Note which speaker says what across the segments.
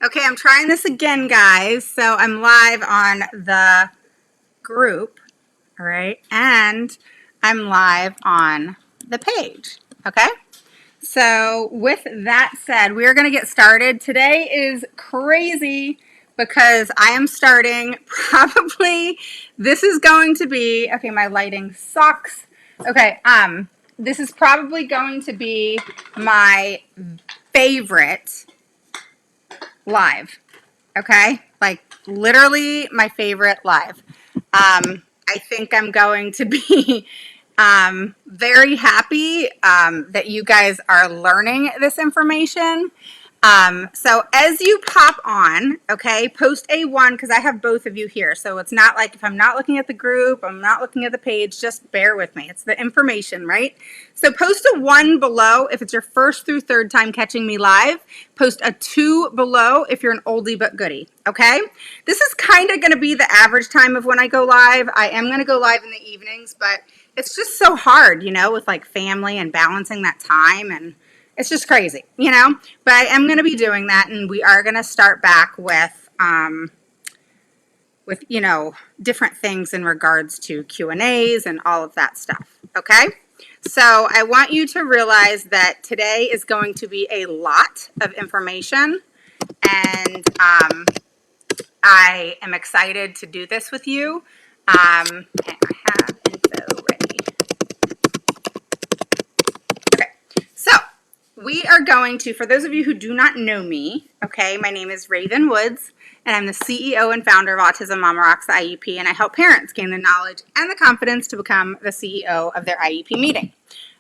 Speaker 1: Okay, I'm trying this again, guys. So I'm live on the group, all right, and I'm live on the page, okay? So with that said, we are going to get started. Today is crazy because I am starting probably, this is going to be, okay, my lighting sucks. Okay, this is probably going to be my favorite live. Okay, like literally my favorite live. I think I'm going to be very happy that you guys are learning this information. So as you pop on, okay, post a 1 because I have both of you here. So it's not like if I'm not looking at the group, I'm not looking at the page, just bear with me. It's the information, right? So post a 1 below if it's your first through third time catching me live. Post a 2 below if you're an oldie but goodie, okay? This is kind of going to be the average time of when I go live. I am going to go live in the evenings, but it's just so hard, you know, with like family and balancing that time, and it's just crazy, you know, but I am going to be doing that, and we are going to start back with, you know, different things in regards to Q&As and all of that stuff, okay? So I want you to realize that today is going to be a lot of information, and I am excited to do this with you. And I have info ready. Okay, so we are going to, for those of you who do not know me, okay, my name is Raven Woods, and I'm the CEO and founder of Autism Mama Rocks, the IEP, and I help parents gain the knowledge and the confidence to become the CEO of their IEP meeting.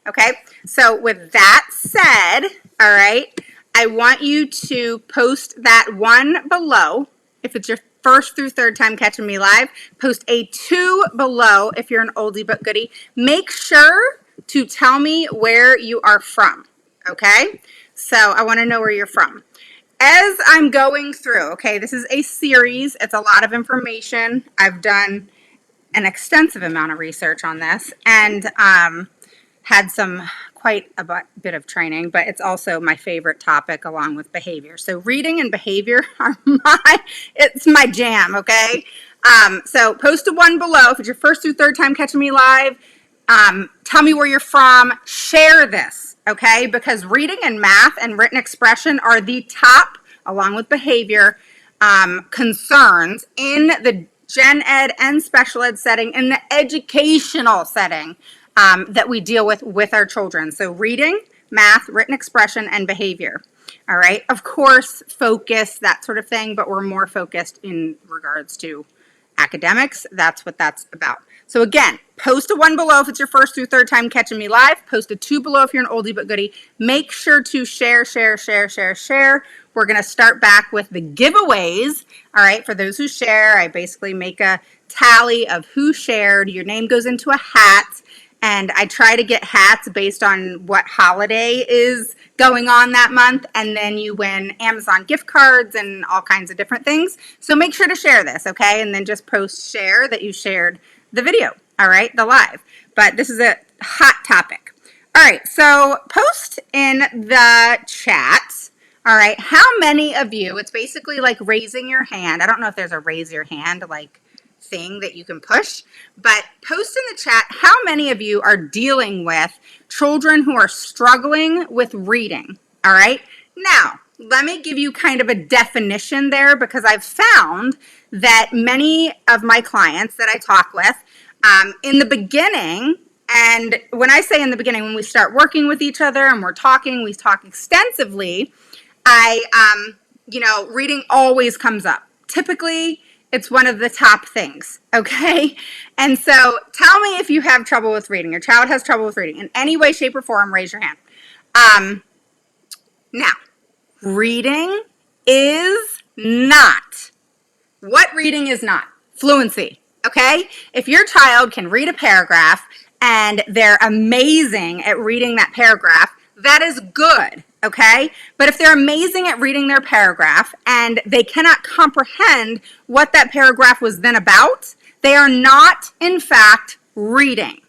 Speaker 1: Okay, so with that said, all right, I want you to post that 1 below if it's your first through third time catching me live. Post a 2 below if you're an oldie but goodie. Make sure to tell me where you are from, okay? So I want to know where you're from. As I'm going through, okay, this is a series. It's a lot of information. I've done an extensive amount of research on this and had quite a bit of training, but it's also my favorite topic along with behavior. So reading and behavior are it's my jam, okay? So post a 1 below if it's your first through third time catching me live. Tell me where you're from. Share this, okay? Because reading and math and written expression are the top, along with behavior, concerns in the gen ed and special ed setting, in the educational setting that we deal with our children. So reading, math, written expression, and behavior. All right. Of course, focus, that sort of thing, but we're more focused in regards to academics. That's what that's about. So again, post a 1 below if it's your first through third time catching me live. Post a 2 below if you're an oldie but goodie. Make sure to share. We're going to start back with the giveaways. All right, for those who share, I basically make a tally of who shared. Your name goes into a hat, and I try to get hats based on what holiday is going on that month, and then you win Amazon gift cards and all kinds of different things. So make sure to share this, okay? And then just post share that you shared the video, all right, the live. But this is a hot topic. All right, so post in the chat, all right, how many of you, it's basically like raising your hand. I don't know if there's a raise your hand like thing that you can push, but post in the chat how many of you are dealing with children who are struggling with reading, all right? Now, let me give you kind of a definition there, because I've found that many of my clients that I talk with in the beginning, and when I say in the beginning, when we start working with each other and we talk extensively, you know, reading always comes up. Typically, it's one of the top things, okay? And so tell me if you have trouble with reading. Your child has trouble with reading in any way, shape, or form, raise your hand. Now, reading is not. What reading is not? Fluency, okay? If your child can read a paragraph and they're amazing at reading that paragraph, that is good, okay? But if they're amazing at reading their paragraph and they cannot comprehend what that paragraph was then about, they are not, in fact, reading.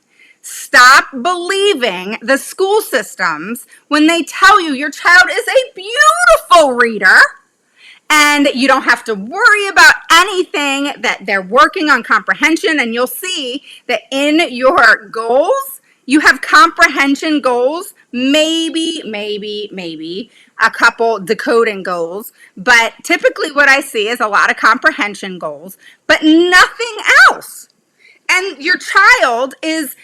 Speaker 1: Stop believing the school systems when they tell you your child is a beautiful reader and you don't have to worry about anything, that they're working on comprehension. And you'll see that in your goals, you have comprehension goals, maybe a couple decoding goals, but typically what I see is a lot of comprehension goals, but nothing else. And your child is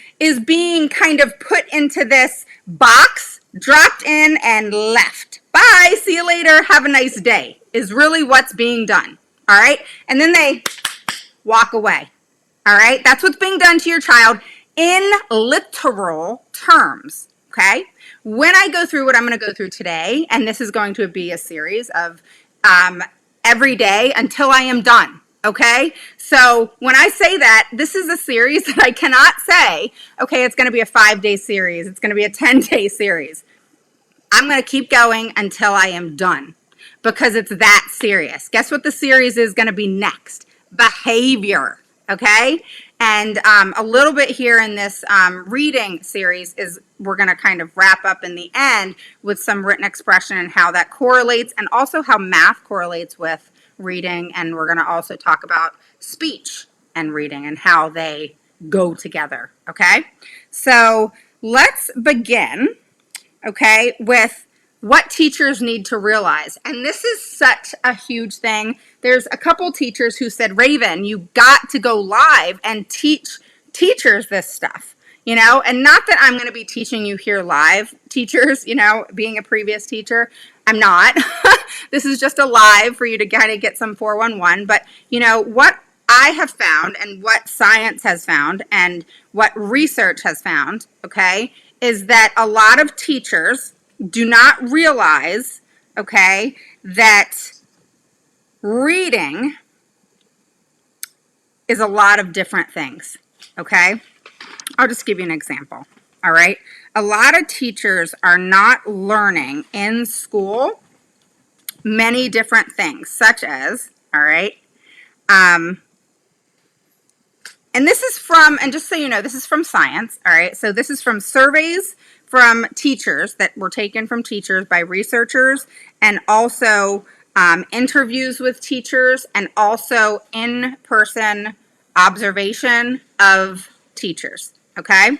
Speaker 1: being kind of put into this box, dropped in and left. Bye, see you later, have a nice day, is really what's being done. All right? And then they walk away. All right? That's what's being done to your child in literal terms. Okay? When I go through what I'm going to go through today, and this is going to be a series of every day until I am done. Okay, so when I say that, this is a series that I cannot say, okay, it's going to be a 5-day series, it's going to be a 10-day series. I'm going to keep going until I am done because it's that serious. Guess what the series is going to be next? Behavior, okay? And a little bit here in this reading series is we're going to kind of wrap up in the end with some written expression and how that correlates, and also how math correlates with reading. And we're going to also talk about speech and reading and how they go together, okay? So let's begin, okay, with what teachers need to realize. And this is such a huge thing. There's a couple teachers who said, Raven, you got to go live and teach teachers this stuff, you know, and not that I'm going to be teaching you here live, teachers, you know, being a previous teacher, I'm not. This is just a live for you to kind of get some 411. But, you know, what I have found and what science has found and what research has found, okay, is that a lot of teachers do not realize, okay, that reading is a lot of different things, okay? I'll just give you an example, all right? A lot of teachers are not learning in school many different things, such as, all right, and this is from, and just so you know, this is from science, all right? So this is from surveys from teachers that were taken from teachers by researchers, and also interviews with teachers, and also in-person observation of teachers, okay?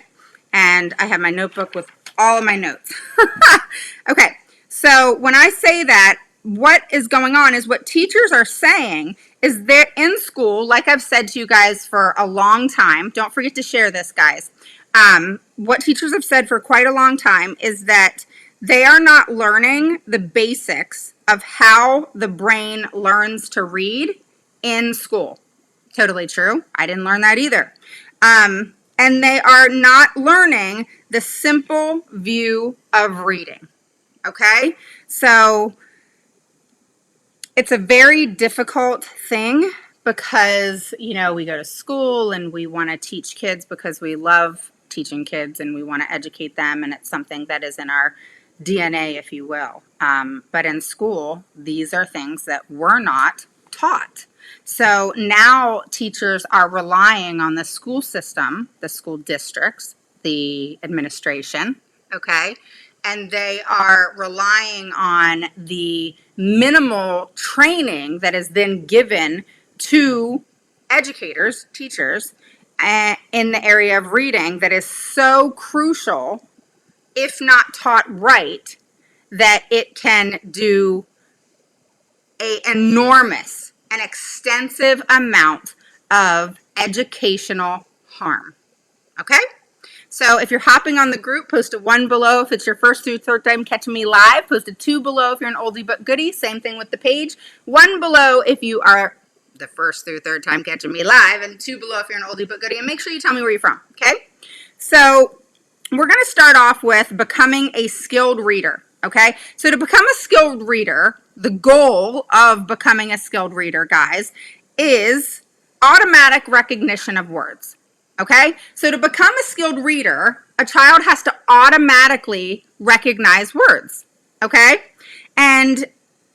Speaker 1: And I have my notebook with all of my notes. Okay, so when I say that, what is going on is what teachers are saying is they're in school, like I've said to you guys for a long time. Don't forget to share this, guys. What teachers have said for quite a long time is that they are not learning the basics of how the brain learns to read in school. Totally true. I didn't learn that either. And they are not learning the simple view of reading. Okay? So it's a very difficult thing because, you know, we go to school and we want to teach kids because we love teaching kids and we want to educate them, and it's something that is in our DNA, if you will. But in school, these are things that were not taught. So now teachers are relying on the school system, the school districts, the administration, okay? And they are relying on the minimal training that is then given to educators, teachers, in the area of reading that is so crucial, if not taught right, that it can do an enormous and extensive amount of educational harm. Okay? So if you're hopping on the group, post a 1 below if it's your first through third time catching me live. Post a 2 below if you're an oldie but goodie. Same thing with the page. 1 below if you are the first through third time catching me live, and 2 below if you're an oldie but goodie. And make sure you tell me where you're from, okay? So we're going to start off with becoming a skilled reader, okay? So to become a skilled reader, the goal of becoming a skilled reader, guys, is automatic recognition of words. Okay, so to become a skilled reader, a child has to automatically recognize words. Okay, and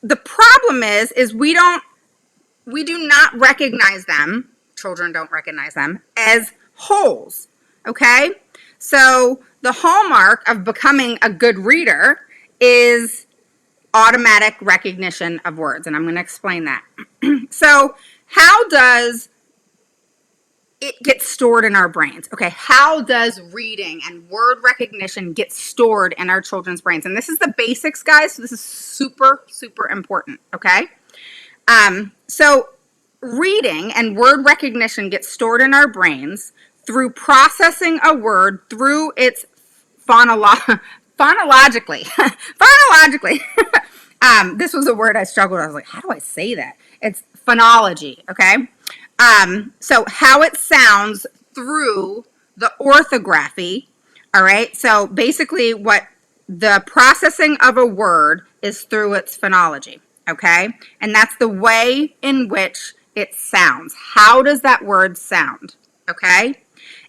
Speaker 1: the problem is we do not recognize them. Children don't recognize them as wholes. Okay, so the hallmark of becoming a good reader is automatic recognition of words, and I'm going to explain that. So how does it get stored in our brains? Okay, how does reading and word recognition get stored in our children's brains? And this is the basics, guys, so this is super, super important, okay? So reading and word recognition gets stored in our brains through processing a word through its phonologically. Phonologically. This was a word I struggled with. I was like, how do I say that? It's phonology, okay? So how it sounds through the orthography, all right? So basically what the processing of a word is through its phonology, okay? And that's the way in which it sounds. How does that word sound, okay?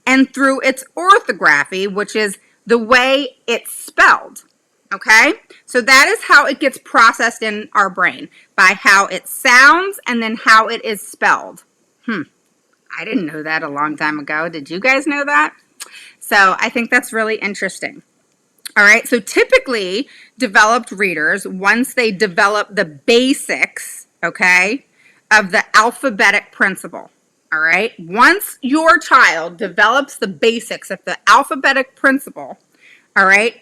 Speaker 1: And through its orthography, which is the way it's spelled, okay? So that is how it gets processed in our brain, by how it sounds and then how it is spelled. I didn't know that a long time ago. Did you guys know that? So I think that's really interesting. All right, so typically developed readers, once they develop the basics, okay, of the alphabetic principle, all right, once your child develops the basics of the alphabetic principle, all right,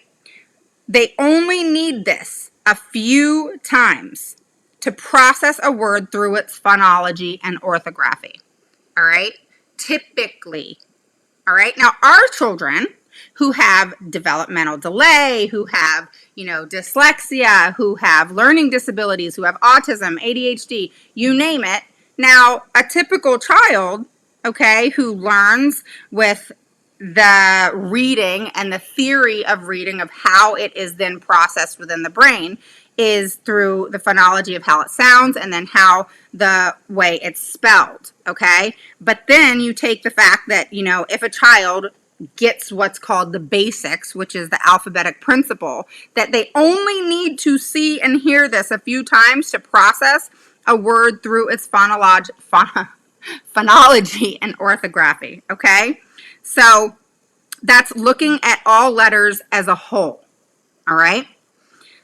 Speaker 1: they only need this a few times to process a word through its phonology and orthography. All right, typically. All right, now our children who have developmental delay, who have, dyslexia, who have learning disabilities, who have autism, ADHD, you name it. Now, a typical child, okay, who learns with the reading and the theory of reading of how it is then processed within the brain is through the phonology of how it sounds and then how the way it's spelled, okay? But then you take the fact that, if a child gets what's called the basics, which is the alphabetic principle, that they only need to see and hear this a few times to process a word through its phonology and orthography, okay? So that's looking at all letters as a whole, all right?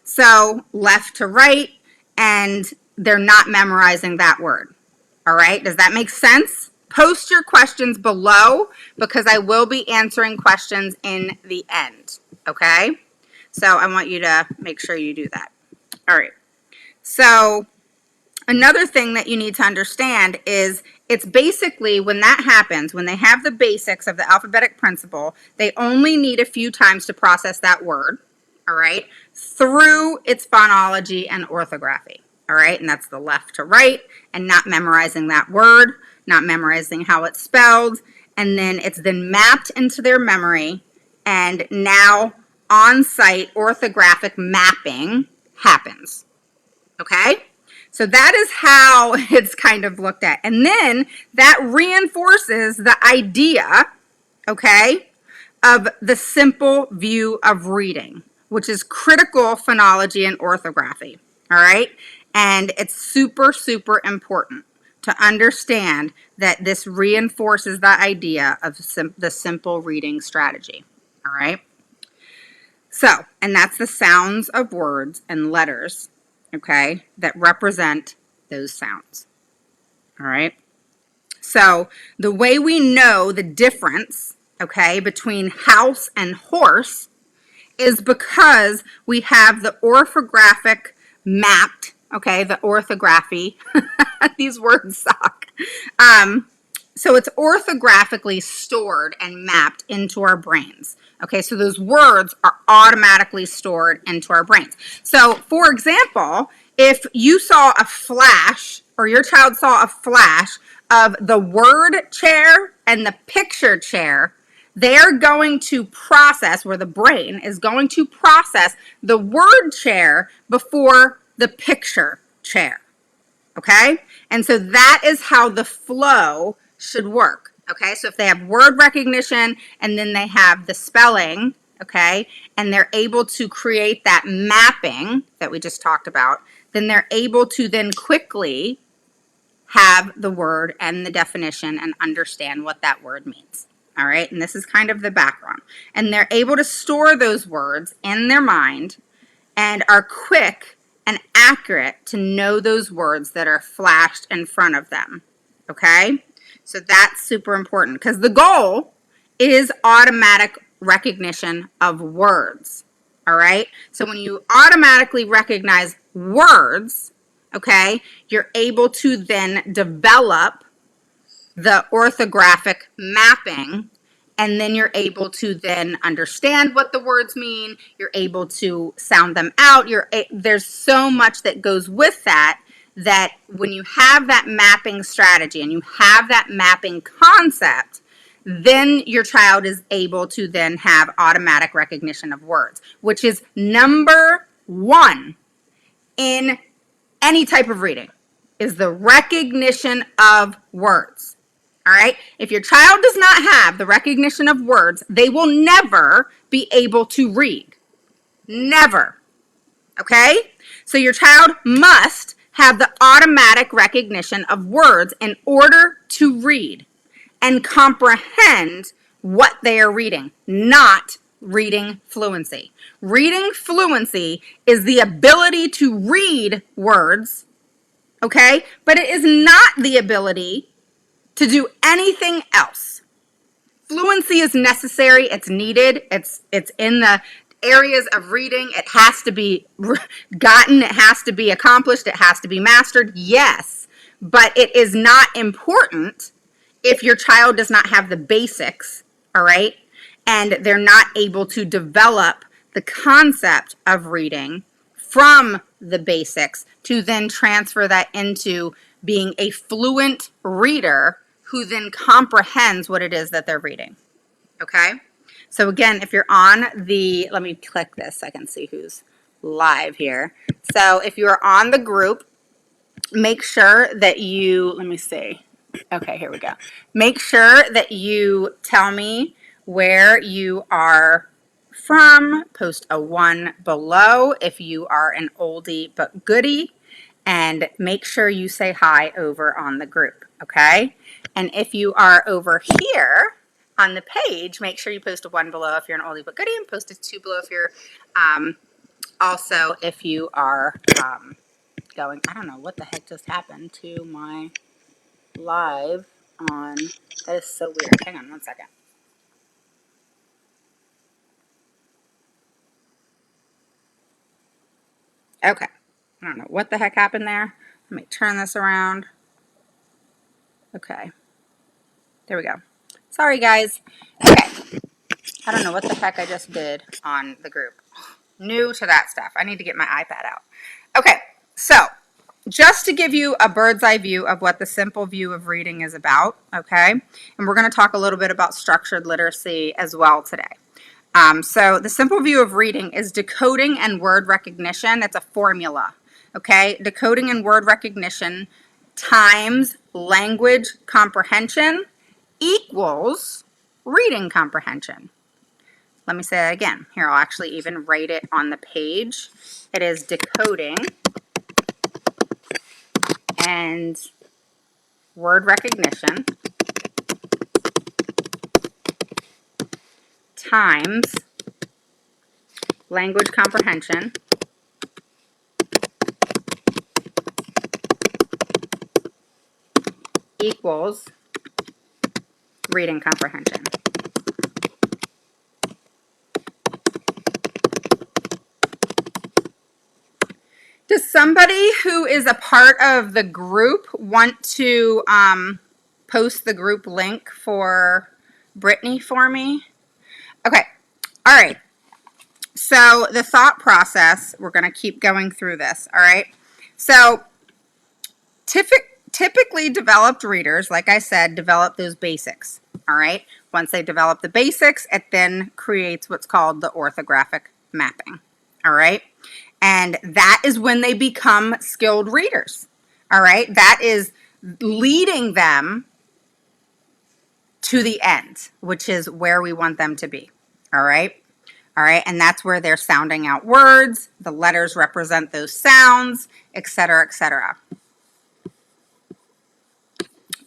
Speaker 1: So left to right, and they're not memorizing that word, all right? Does that make sense? Post your questions below because I will be answering questions in the end, okay? So I want you to make sure you do that. All right. So another thing that you need to understand is it's basically when that happens, when they have the basics of the alphabetic principle, they only need a few times to process that word, all right, through its phonology and orthography, all right? And that's the left to right and not memorizing that word, not memorizing how it's spelled, and then it's then mapped into their memory, and now on-site orthographic mapping happens, okay? So that is how it's kind of looked at. And then that reinforces the idea, okay, of the simple view of reading, which is critical phonology and orthography, all right? And it's super, super important to understand that this reinforces the idea of the simple reading strategy, all right? So, and that's the sounds of words and letters, okay, that represent those sounds, all right? So the way we know the difference, okay, between house and horse is because we have the orthographic mapped, okay, the orthography, these words suck. So it's orthographically stored and mapped into our brains. Okay, so those words are automatically stored into our brains. So, for example, if you saw a flash or your child saw a flash of the word chair and the picture chair, they're going to process, where the brain is going to process the word chair before the picture chair. Okay? And so that is how the flow should work. Okay? So if they have word recognition and then they have the spelling, okay, and they're able to create that mapping that we just talked about, then they're able to then quickly have the word and the definition and understand what that word means. All right? And this is kind of the background. And they're able to store those words in their mind and are quick and accurate to know those words that are flashed in front of them, okay? So that's super important because the goal is automatic recognition of words, all right? So when you automatically recognize words, okay, you're able to then develop the orthographic mapping, and then you're able to then understand what the words mean. You're able to sound them out. There's so much that goes with that, that when you have that mapping strategy and you have that mapping concept, then your child is able to then have automatic recognition of words, which is number one in any type of reading, is the recognition of words. All right? If your child does not have the recognition of words, they will never be able to read. Never. Okay? So your child must have the automatic recognition of words in order to read and comprehend what they are reading, not reading fluency. Reading fluency is the ability to read words, okay? But it is not the ability to do anything else. Fluency is necessary, it's needed, it's in the areas of reading. It has to be gotten, it has to be accomplished, it has to be mastered, yes. But it is not important if your child does not have the basics, all right? And they're not able to develop the concept of reading from the basics to then transfer that into being a fluent reader who then comprehends what it is that they're reading, okay? So again, if you're on the, let me click this so I can see who's live here. So if you're on the group, make sure that you, let me see. Okay, here we go. Make sure that you tell me where you are from. Post a 1 below if you are an oldie but goodie. And make sure you say hi over on the group, okay? And if you are over here on the page, make sure you post a 1 below if you're an oldie but goodie, and post a 2 below if you're also if you are going, I don't know what the heck just happened to my live on, that is so weird. Hang on one second. Okay, I don't know what the heck happened there. Let me turn this around. Okay, there we go. Sorry guys. Okay, I don't know what the heck I just did on the group. New to that stuff. I need to get my iPad out. Okay, so just to give you a bird's eye view of what the simple view of reading is about, okay? And we're going to talk a little bit about structured literacy as well today. So the simple view of reading is decoding and word recognition. It's a formula, okay? Decoding and word recognition times language comprehension equals reading comprehension. Let me say that again. Here, I'll actually even write it on the page. It is decoding and word recognition times language comprehension equals reading comprehension. Does somebody who is a part of the group want to post the group link for Brittany for me? Okay, all right. So the thought process, we're going to keep going through this, all right? So typically developed readers, like I said, develop those basics, all right? Once they develop the basics, it then creates what's called the orthographic mapping, all right? And that is when they become skilled readers, all right? That is leading them to the end, which is where we want them to be, all right? All right, and that's where they're sounding out words, the letters represent those sounds, etc., etc.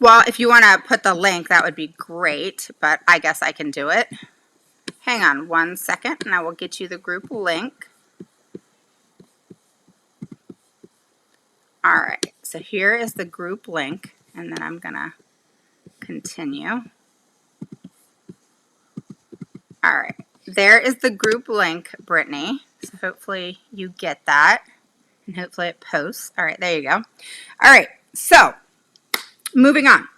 Speaker 1: Well, if you want to put the link, that would be great, but I guess I can do it. Hang on one second, and I will get you the group link. All right, so here is the group link, and then I'm gonna continue. All right, there is the group link, Brittany. So hopefully you get that, and hopefully it posts. All right, there you go. All right, so moving on.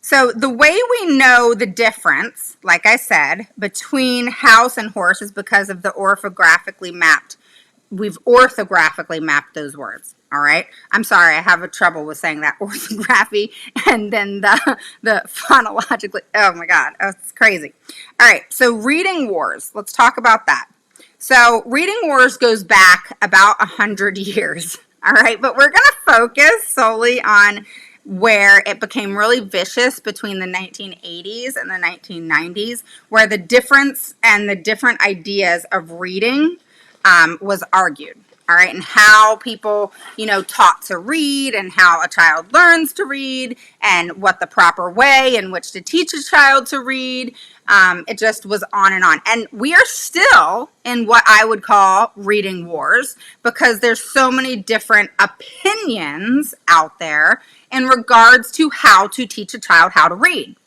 Speaker 1: So the way we know the difference, like I said, between house and horse is because of the orthographically mapped. We've orthographically mapped those words. All right. I'm sorry, I have a trouble with saying that orthography and then the phonologically. Oh my God, oh, it's crazy. All right. So reading wars. Let's talk about that. So reading wars goes back about 100 years. All right, but we're going to focus solely on where it became really vicious between the 1980s and the 1990s, where the difference and the different ideas of reading was argued. All right, and how people, taught to read and how a child learns to read and what the proper way in which to teach a child to read. It just was on and on. And we are still in what I would call reading wars because there's so many different opinions out there in regards to how to teach a child how to read.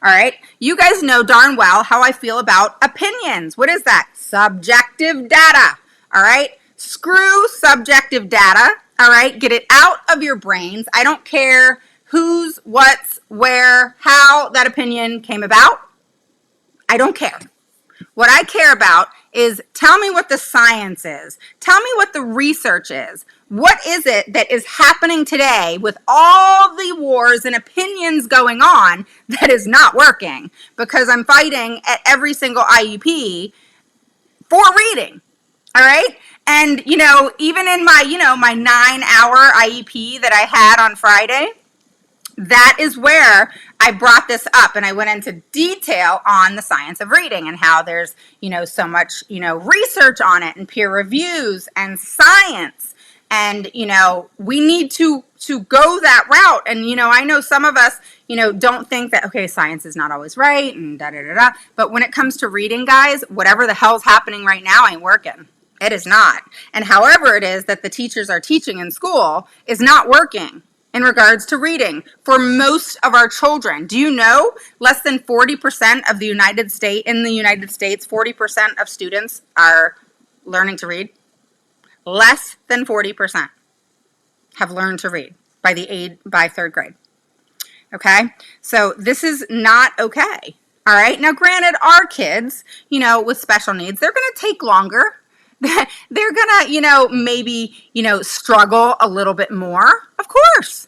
Speaker 1: All right, you guys know darn well how I feel about opinions. What is that? Subjective data. All right, screw subjective data. All right, get it out of your brains. I don't care whose, what's, where, how that opinion came about. I don't care. What I care about is tell me what the science is. Tell me what the research is. What is it that is happening today with all the wars and opinions going on that is not working? Because I'm fighting at every single IEP for reading. All right. And, even in my, my 9-hour IEP that I had on Friday, that is where I brought this up and I went into detail on the science of reading and how there's, so much, research on it and peer reviews and science. And, we need to go that route. And, I know some of us, don't think that, okay, science is not always right and da-da-da-da. But when it comes to reading, guys, whatever the hell's happening right now ain't working. It is not. And however it is that the teachers are teaching in school is not working in regards to reading for most of our children. Do you know less than 40% of the United States, 40% of students are learning to read? Less than 40% have learned to read by third grade. Okay? So this is not okay. All right? Now, granted, our kids, with special needs, they're going to take longer. They're going to, maybe, struggle a little bit more. Of course.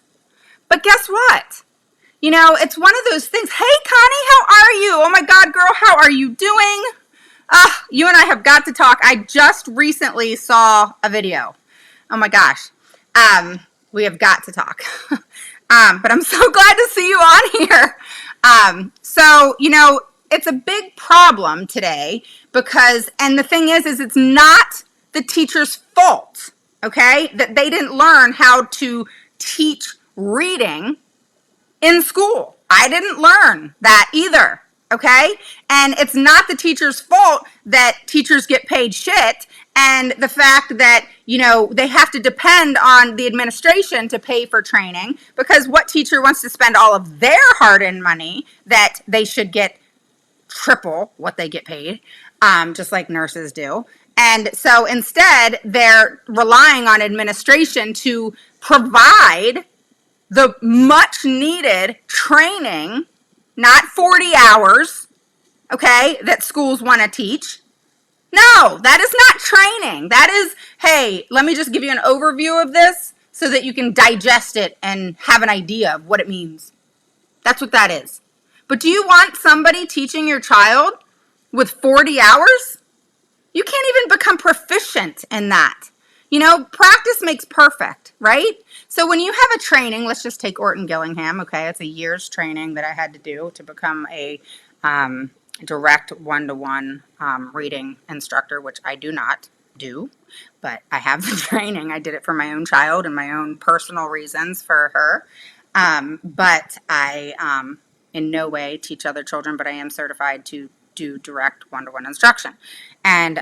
Speaker 1: But guess what? It's one of those things. Hey, Connie, how are you? Oh my God, girl, how are you doing? You and I have got to talk. I just recently saw a video. Oh my gosh. We have got to talk. But I'm so glad to see you on here. So, it's a big problem today because, and the thing is it's not the teacher's fault, okay, that they didn't learn how to teach reading in school. I didn't learn that either, okay? And it's not the teacher's fault that teachers get paid shit and the fact that, they have to depend on the administration to pay for training because what teacher wants to spend all of their hard-earned money that they should get triple what they get paid, just like nurses do. And so instead, they're relying on administration to provide the much needed training, not 40 hours, okay, that schools want to teach. No, that is not training. That is, hey, let me just give you an overview of this so that you can digest it and have an idea of what it means. That's what that is. But do you want somebody teaching your child with 40 hours? You can't even become proficient in that. Practice makes perfect, right? So when you have a training, let's just take Orton Gillingham, okay? It's a year's training that I had to do to become a direct one-to-one reading instructor, which I do not do, but I have the training. I did it for my own child and my own personal reasons for her. But I in no way teach other children, but I am certified to do direct one-to-one instruction. And,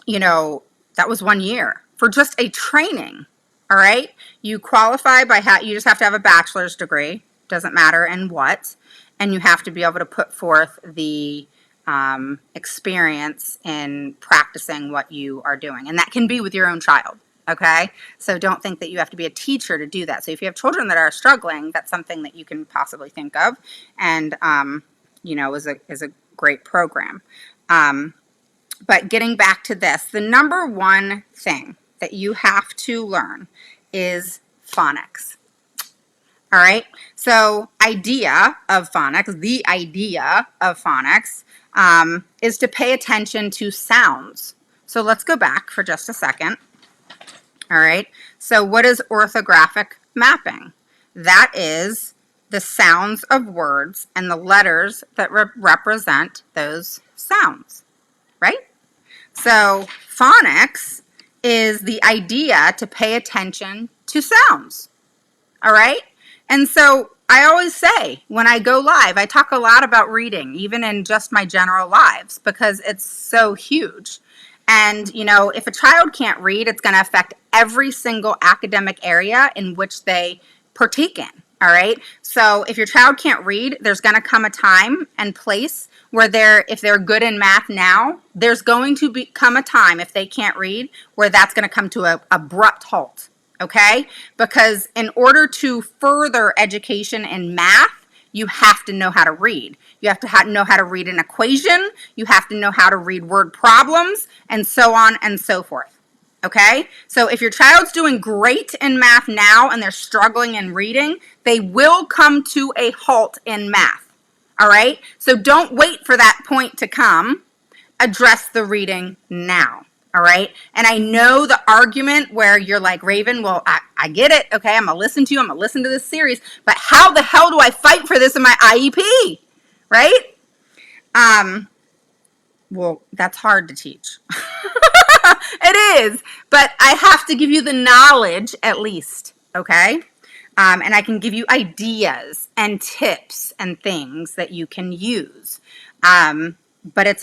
Speaker 1: that was 1 year for just a training. all right? You qualify by you just have to have a bachelor's degree, doesn't matter in what, and you have to be able to put forth the experience in practicing what you are doing. And that can be with your own child, okay? So don't think that you have to be a teacher to do that. So if you have children that are struggling, that's something that you can possibly think of, and, you know, is a great program. But getting back to this, the number one thing that you have to learn is phonics. All right, so the idea of phonics is to pay attention to sounds. So let's go back for just a second. All right, so what is orthographic mapping? That is the sounds of words and the letters that represent those sounds, right? So phonics is the idea to pay attention to sounds, all right? And so I always say when I go live, I talk a lot about reading, even in just my general lives, because it's so huge. And, you know, if a child can't read, it's going to affect every single academic area in which they partake in, all right? So if your child can't read, there's going to come a time and place where if they're good in math now, there's going to come a time, if they can't read, where that's going to come to an abrupt halt, okay? Because in order to further education in math, you have to know how to read. You have to know how to read an equation. You have to know how to read word problems, and so on and so forth, okay? So if your child's doing great in math now and they're struggling in reading, they will come to a halt in math, all right? So don't wait for that point to come. Address the reading now. All right. And I know the argument where you're like, Raven, well, I get it. Okay. I'm going to listen to you. I'm going to listen to this series. But how the hell do I fight for this in my IEP? Right? Well, that's hard to teach. It is. But I have to give you the knowledge at least. Okay. And I can give you ideas and tips and things that you can use. But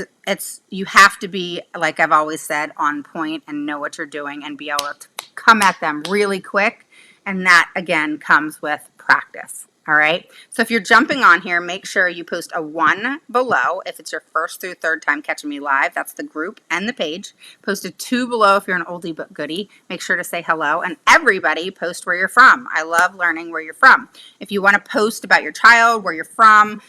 Speaker 1: you have to be, like I've always said, on point and know what you're doing and be able to come at them really quick. And that, again, comes with practice. All right. So if you're jumping on here, make sure you post a 1 below if it's your first through third time catching me live. That's the group and the page. Post a 2 below if you're an oldie but goodie. Make sure to say hello. And everybody post where you're from. I love learning where you're from. If you want to post about your child, where you're from,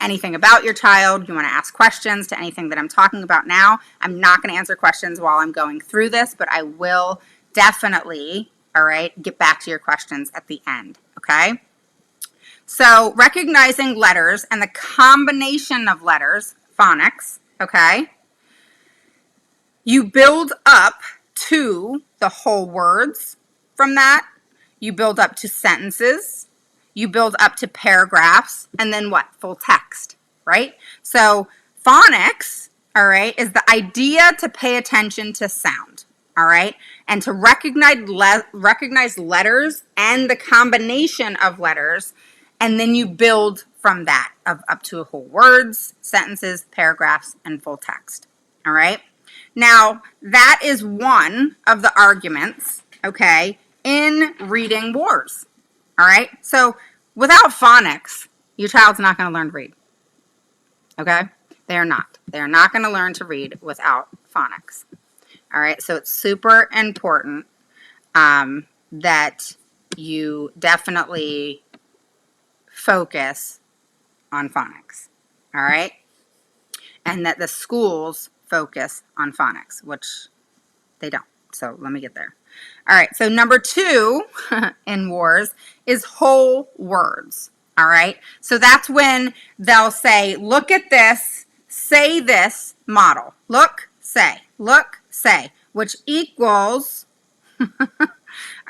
Speaker 1: anything about your child, you want to ask questions to anything that I'm talking about now. I'm not going to answer questions while I'm going through this, but I will definitely, all right, get back to your questions at the end, okay? So recognizing letters and the combination of letters, phonics, okay? You build up to the whole words from that. You build up to sentences. You build up to paragraphs, and then what? Full text, right? So phonics, all right, is the idea to pay attention to sound, all right, and to recognize letters and the combination of letters, and then you build from that up to whole words, sentences, paragraphs, and full text, all right? Now, that is one of the arguments, okay, in reading wars. All right, so without phonics, your child's not going to learn to read, okay? They are not. They are not going to learn to read without phonics, all right? So it's super important that you definitely focus on phonics, all right? And that the schools focus on phonics, which they don't. So let me get there. All right, so number 2 in wars is whole words, all right? So that's when they'll say, look at this, say this model. Look, say, which equals, all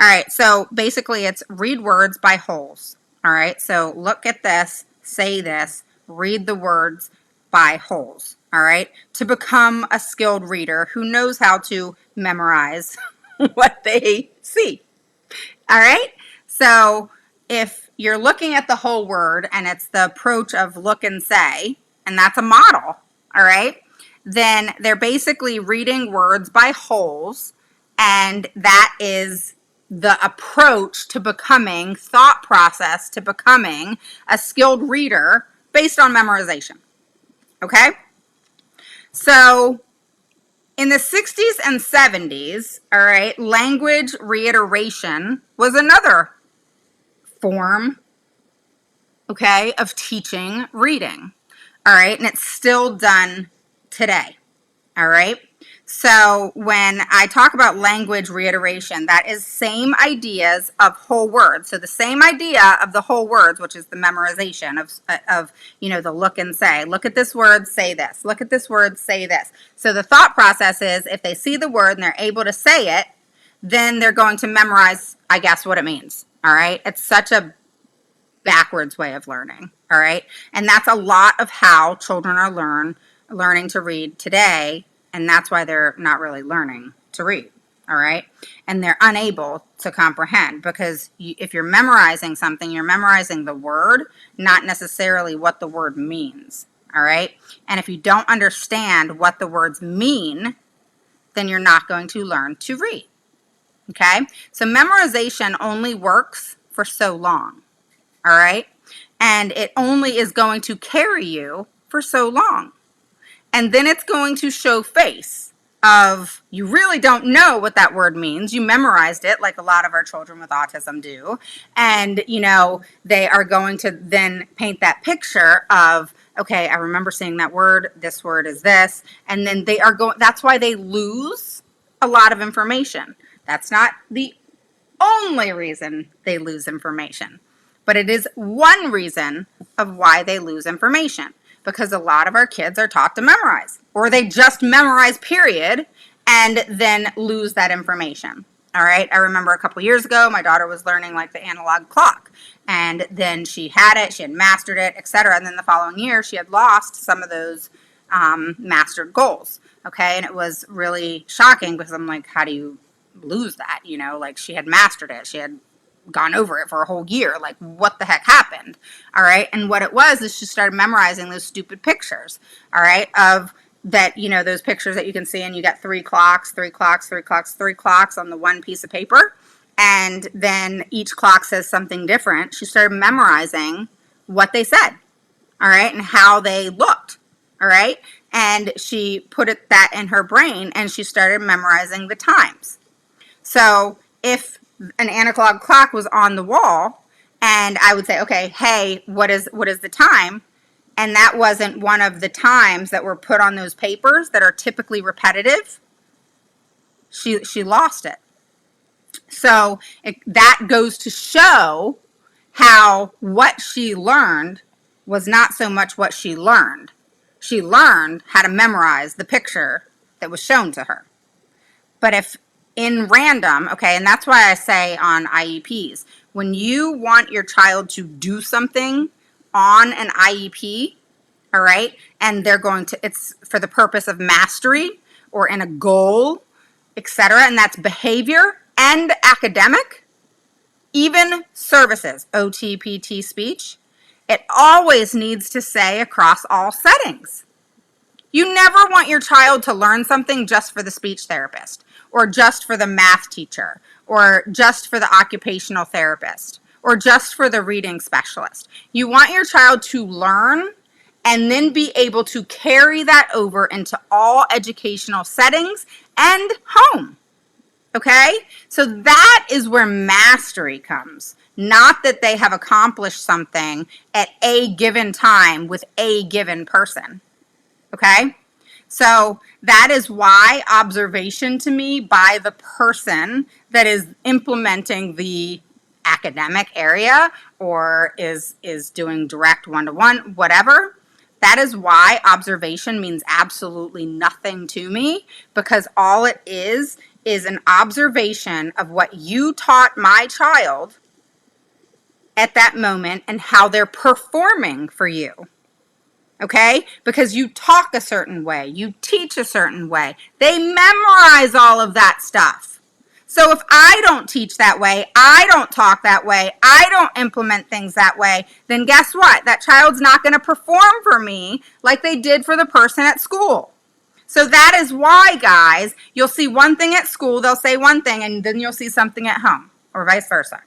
Speaker 1: right, so basically it's read words by wholes, all right? So look at this, say this, read the words by wholes, all right? To become a skilled reader who knows how to memorize what they see, all right? So if you're looking at the whole word and it's the approach of look and say, and that's a model, all right, then they're basically reading words by wholes And that is the approach to becoming, thought process to becoming a skilled reader based on memorization. Okay? So in the 60s and 70s, all right, language reiteration was another form, okay, of teaching reading. All right, and it's still done today. All right. So when I talk about language reiteration, that is same ideas of whole words. So the same idea of the whole words, which is the memorization of the look and say. Look at this word, say this. Look at this word, say this. So the thought process is if they see the word and they're able to say it, then they're going to memorize, I guess, what it means. All right. It's such a backwards way of learning. All right. And that's a lot of how children are learning to read today. And that's why they're not really learning to read, all right? And they're unable to comprehend because if you're memorizing something, you're memorizing the word, not necessarily what the word means, all right? And if you don't understand what the words mean, then you're not going to learn to read, okay? So memorization only works for so long, all right? And it only is going to carry you for so long. And then it's going to show face of you really don't know what that word means. You memorized it like a lot of our children with autism do. And, they are going to then paint that picture of, okay, I remember seeing that word. This word is this. And then that's why they lose a lot of information. That's not the only reason they lose information, but it is one reason of why they lose information. Because a lot of our kids are taught to memorize, or they just memorize, period, and then lose that information. All right. I remember a couple years ago, my daughter was learning like the analog clock, and then she had mastered it, etc. And then the following year, she had lost some of those mastered goals. Okay. And it was really shocking because I'm like, how do you lose that? Like she had mastered it. She had gone over it for a whole year. Like, what the heck happened? All right. And what it was is she started memorizing those stupid pictures, all right, of that, those pictures that you can see, and you got 3 clocks, 3 clocks, 3 clocks, 3 clocks on the one piece of paper. And then each clock says something different. She started memorizing what they said, all right, and how they looked, all right. And she put that in her brain, and she started memorizing the times. So if an analog clock was on the wall and I would say, okay, hey, what is the time? And that wasn't one of the times that were put on those papers that are typically repetitive, she lost it. So that goes to show how what she learned was not so much what she learned. She learned how to memorize the picture that was shown to her. But if in random, okay, and that's why I say on IEPs, when you want your child to do something on an IEP, all right, and it's for the purpose of mastery or in a goal, etc., and that's behavior and academic, even services, OT, PT, speech, it always needs to say across all settings. You never want your child to learn something just for the speech therapist, or just for the math teacher, or just for the occupational therapist, or just for the reading specialist. You want your child to learn and then be able to carry that over into all educational settings and home. Okay? So that is where mastery comes. Not that they have accomplished something at a given time with a given person. Okay? So that is why observation to me by the person that is implementing the academic area or is doing direct one-to-one, whatever, that is why observation means absolutely nothing to me, because all it is an observation of what you taught my child at that moment and how they're performing for you. Okay? Because you talk a certain way, you teach a certain way. They memorize all of that stuff. So if I don't teach that way, I don't talk that way, I don't implement things that way, then guess what? That child's not going to perform for me like they did for the person at school. So that is why, guys, you'll see one thing at school, they'll say one thing, and then you'll see something at home, or vice versa.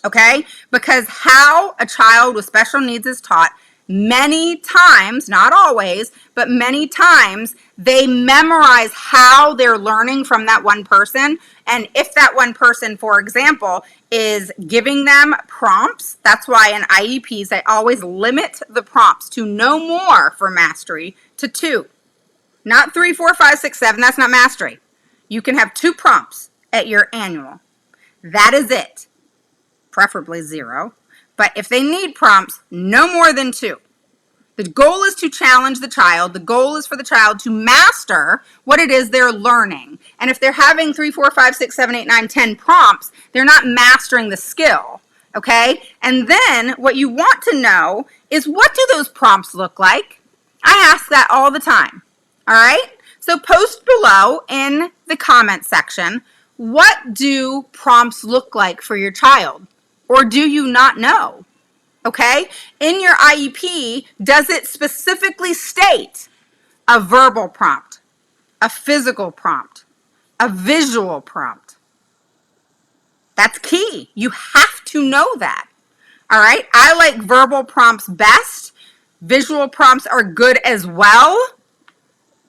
Speaker 1: Okay? Because how a child with special needs is taught, many times, not always, but many times, they memorize how they're learning from that one person. And if that one person, for example, is giving them prompts, that's why in IEPs, I always limit the prompts to no more for mastery to 2. Not 3, 4, 5, 6, 7. That's not mastery. You can have 2 prompts at your annual. That is it. Preferably 0. But if they need prompts, no more than 2. The goal is to challenge the child. The goal is for the child to master what it is they're learning. And if they're having 3, 4, 5, 6, 7, 8, 9, 10 prompts, they're not mastering the skill. Okay? And then what you want to know is, what do those prompts look like? I ask that all the time. All right? So post below in the comment section, what do prompts look like for your child? Or do you not know? Okay? In your IEP, does it specifically state a verbal prompt, a physical prompt, a visual prompt? That's key. You have to know that. All right? I like verbal prompts best. Visual prompts are good as well,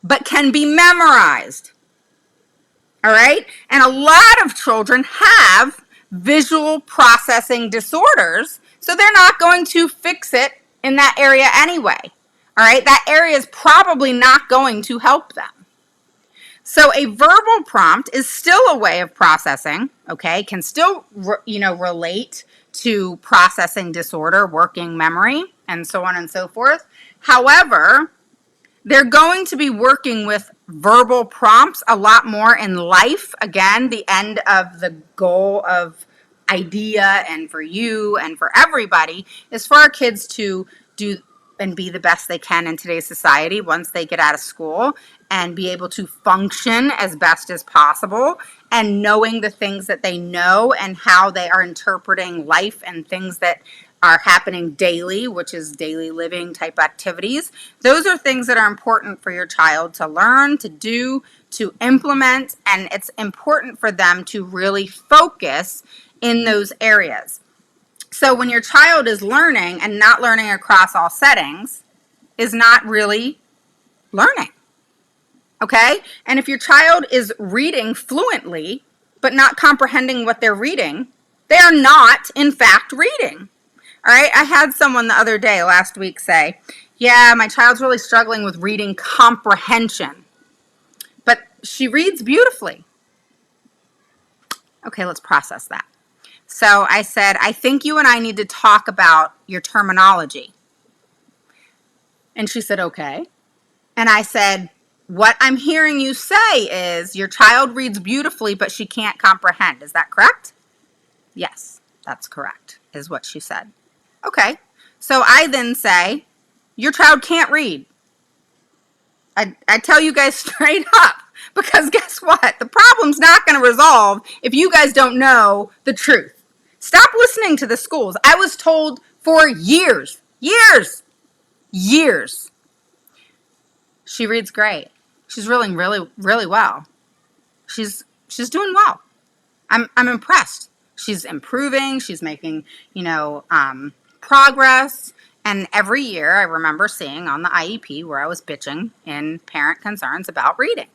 Speaker 1: but can be memorized. All right? And a lot of children have visual processing disorders, so they're not going to fix it in that area anyway. All right? That area is probably not going to help them. So a verbal prompt is still a way of processing, okay? Can still, relate to processing disorder, working memory, and so on and so forth. However, they're going to be working with verbal prompts a lot more in life. Again, the end of the goal of IDEA and for you and for everybody is for our kids to do and be the best they can in today's society once they get out of school, and be able to function as best as possible, and knowing the things that they know and how they are interpreting life and things that are happening daily, which is daily living type activities. Those are things that are important for your child to learn, to do, to implement, and it's important for them to really focus in those areas. So when your child is learning and not learning across all settings, is not really learning. Okay? And if your child is reading fluently, but not comprehending what they're reading, they are not, in fact, reading. All right? I had someone the other day, last week, say, yeah, my child's really struggling with reading comprehension, but she reads beautifully. Okay, let's process that. So I said, I think you and I need to talk about your terminology. And she said, okay. And I said, what I'm hearing you say is your child reads beautifully, but she can't comprehend. Is that correct? Yes, that's correct, is what she said. Okay. So I then say, your child can't read. I tell you guys straight up, because guess what? The problem's not going to resolve if you guys don't know the truth. Stop listening to the schools. I was told for years. She reads great. She's reading really, really well. She's doing well. I'm impressed. She's improving. She's making, progress. And every year I remember seeing on the IEP where I was bitching in parent concerns about reading.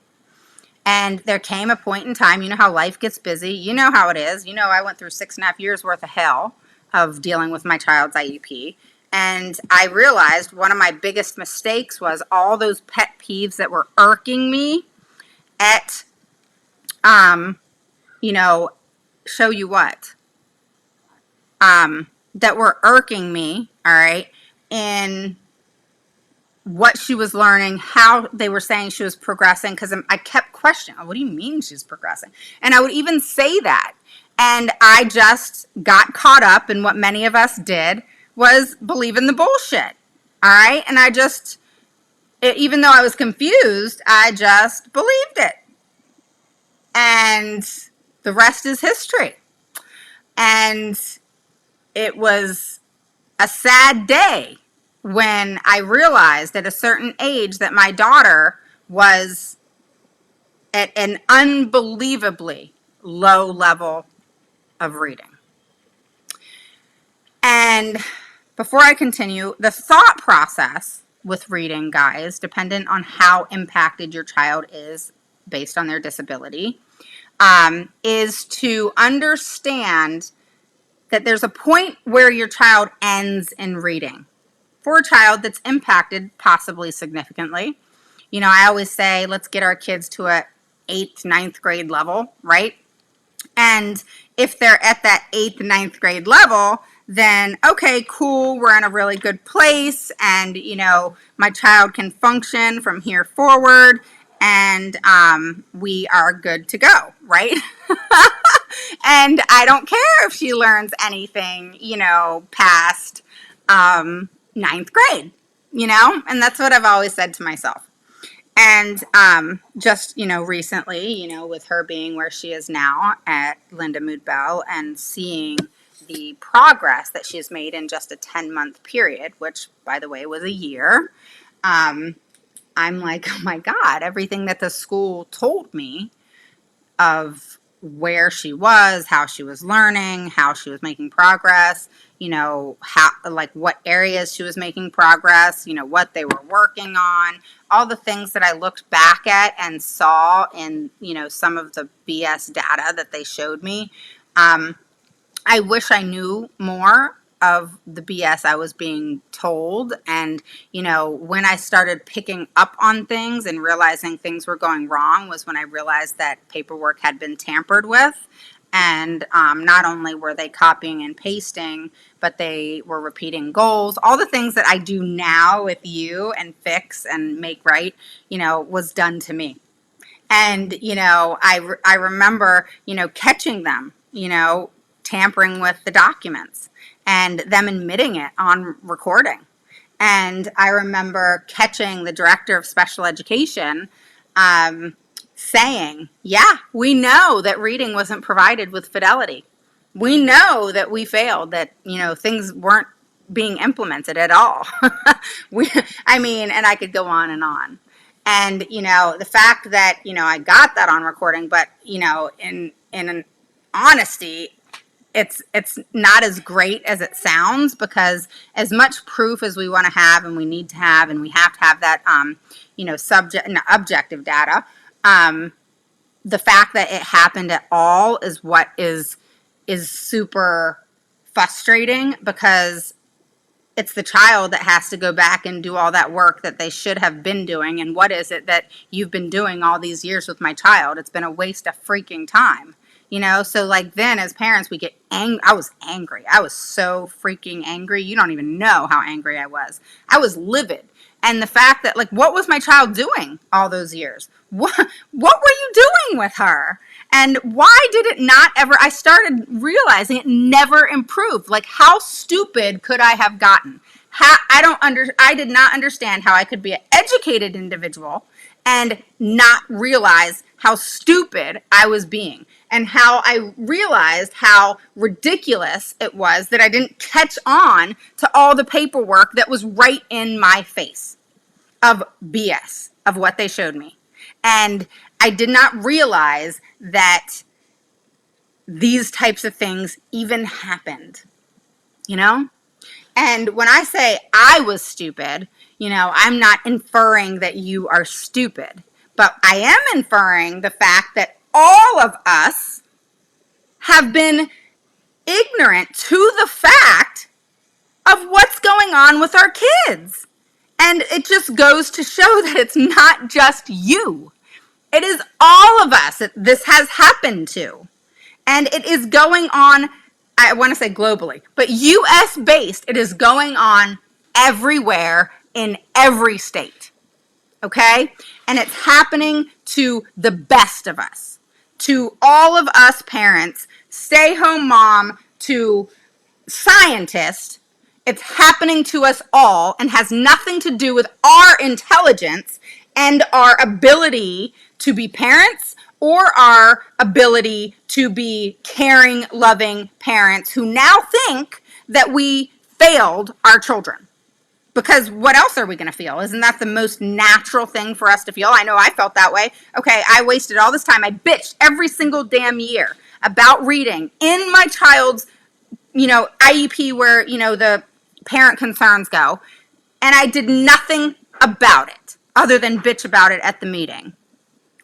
Speaker 1: And there came a point in time, you know how life gets busy. You know how it is. I went through 6.5 years worth of hell of dealing with my child's IEP. And I realized one of my biggest mistakes was all those pet peeves that were irking me at, show you what, that were irking me, all right, in what she was learning, how they were saying she was progressing, because I kept questioning, what do you mean she's progressing? And I would even say that. And I just got caught up in what many of us did, was believe in the bullshit. All right? And even though I was confused, I just believed it. And the rest is history. And it was a sad day when I realized at a certain age that my daughter was at an unbelievably low level of reading. And before I continue, the thought process with reading, guys, dependent on how impacted your child is based on their disability, is to understand that there's a point where your child ends in reading. For a child that's impacted possibly significantly, you know, I always say, let's get our kids to a 8th, 9th grade level, right? And if they're at that 8th, 9th grade level, then okay, cool, we're in a really good place, and you know, my child can function from here forward, and we are good to go, right? And I don't care if she learns anything, you know, past 9th grade, you know, and that's what I've always said to myself. And just, you know, recently, you know, with her being where she is now at Linda Mood Bell and seeing the progress that she has made in just a 10-month period, which, by the way, was a year, I'm like, oh my God, everything that the school told me of where she was, how she was learning, how she was making progress, you know, how, like what areas she was making progress, you know, what they were working on, all the things that I looked back at and saw in, you know, some of the BS data that they showed me. I wish I knew more of the BS I was being told. And, you know, when I started picking up on things and realizing things were going wrong was when I realized that paperwork had been tampered with. And not only were they copying and pasting, but they were repeating goals. All the things that I do now with you and fix and make right, you know, was done to me. And, you know, I remember, you know, catching them, you know, tampering with the documents and them admitting it on recording. And I remember catching the director of special education saying, yeah, we know that reading wasn't provided with fidelity. We know that we failed, that, you know, things weren't being implemented at all. I mean, and I could go on and on. And, you know, the fact that, you know, I got that on recording, but, you know, in an honesty, it's not as great as it sounds, because as much proof as we want to have and we need to have, and we have to have that, you know, objective data, the fact that it happened at all is what is super frustrating, because it's the child that has to go back and do all that work that they should have been doing. And what is it that you've been doing all these years with my child? It's been a waste of freaking time. You know, so like then as parents, we get angry. I was angry. I was so freaking angry. You don't even know how angry I was. I was livid. And the fact that, like, what was my child doing all those years? What were you doing with her? And why did it not ever, I started realizing it never improved. Like, how stupid could I have gotten? I did not understand how I could be an educated individual and not realize how stupid I was being, and how I realized how ridiculous it was that I didn't catch on to all the paperwork that was right in my face of BS, of what they showed me. And I did not realize that these types of things even happened, you know? And when I say I was stupid, you know, I'm not inferring that you are stupid, but I am inferring the fact that all of us have been ignorant to the fact of what's going on with our kids. And it just goes to show that it's not just you. It is all of us that this has happened to. And it is going on, I want to say globally, but US based, it is going on everywhere in every state. Okay? And it's happening to the best of us, to all of us parents, stay home mom, to scientists. It's happening to us all and has nothing to do with our intelligence and our ability to be parents, or our ability to be caring, loving parents who now think that we failed our children. Because what else are we going to feel? Isn't that the most natural thing for us to feel? I know I felt that way. Okay, I wasted all this time. I bitched every single damn year about reading in my child's, IEP where, the parent concerns go. And I did nothing about it other than bitch about it at the meeting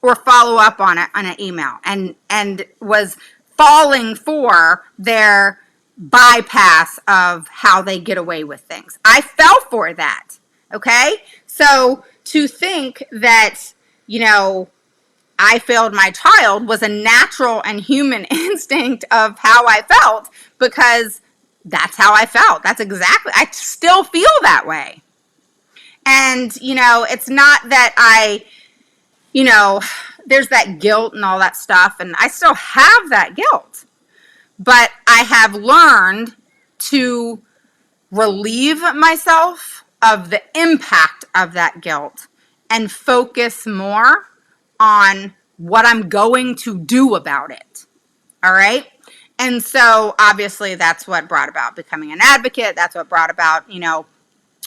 Speaker 1: or follow up on it on an email, and was falling for their bypass of how they get away with things. I fell for that. Okay? So to think that, I failed my child was a natural and human instinct of how I felt, because that's how I felt. That's exactly, I still feel that way. And, it's not that there's that guilt and all that stuff, and I still have that guilt. But I have learned to relieve myself of the impact of that guilt and focus more on what I'm going to do about it. All right? And so obviously that's what brought about becoming an advocate. That's what brought about,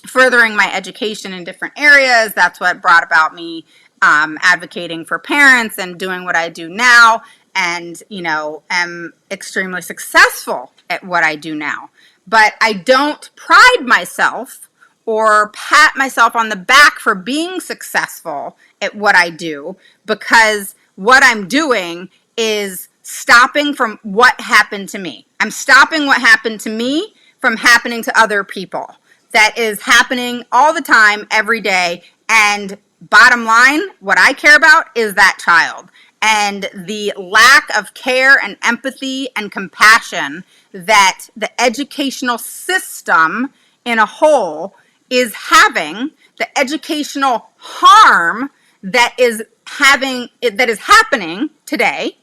Speaker 1: furthering my education in different areas. That's what brought about me advocating for parents and doing what I do now, and am extremely successful at what I do now. But I don't pride myself or pat myself on the back for being successful at what I do, because what I'm doing is stopping from what happened to me. I'm stopping what happened to me from happening to other people. That is happening all the time, every day. And bottom line, what I care about is that child. And the lack of care and empathy and compassion that the educational system in a whole is having, the educational harm that is happening today,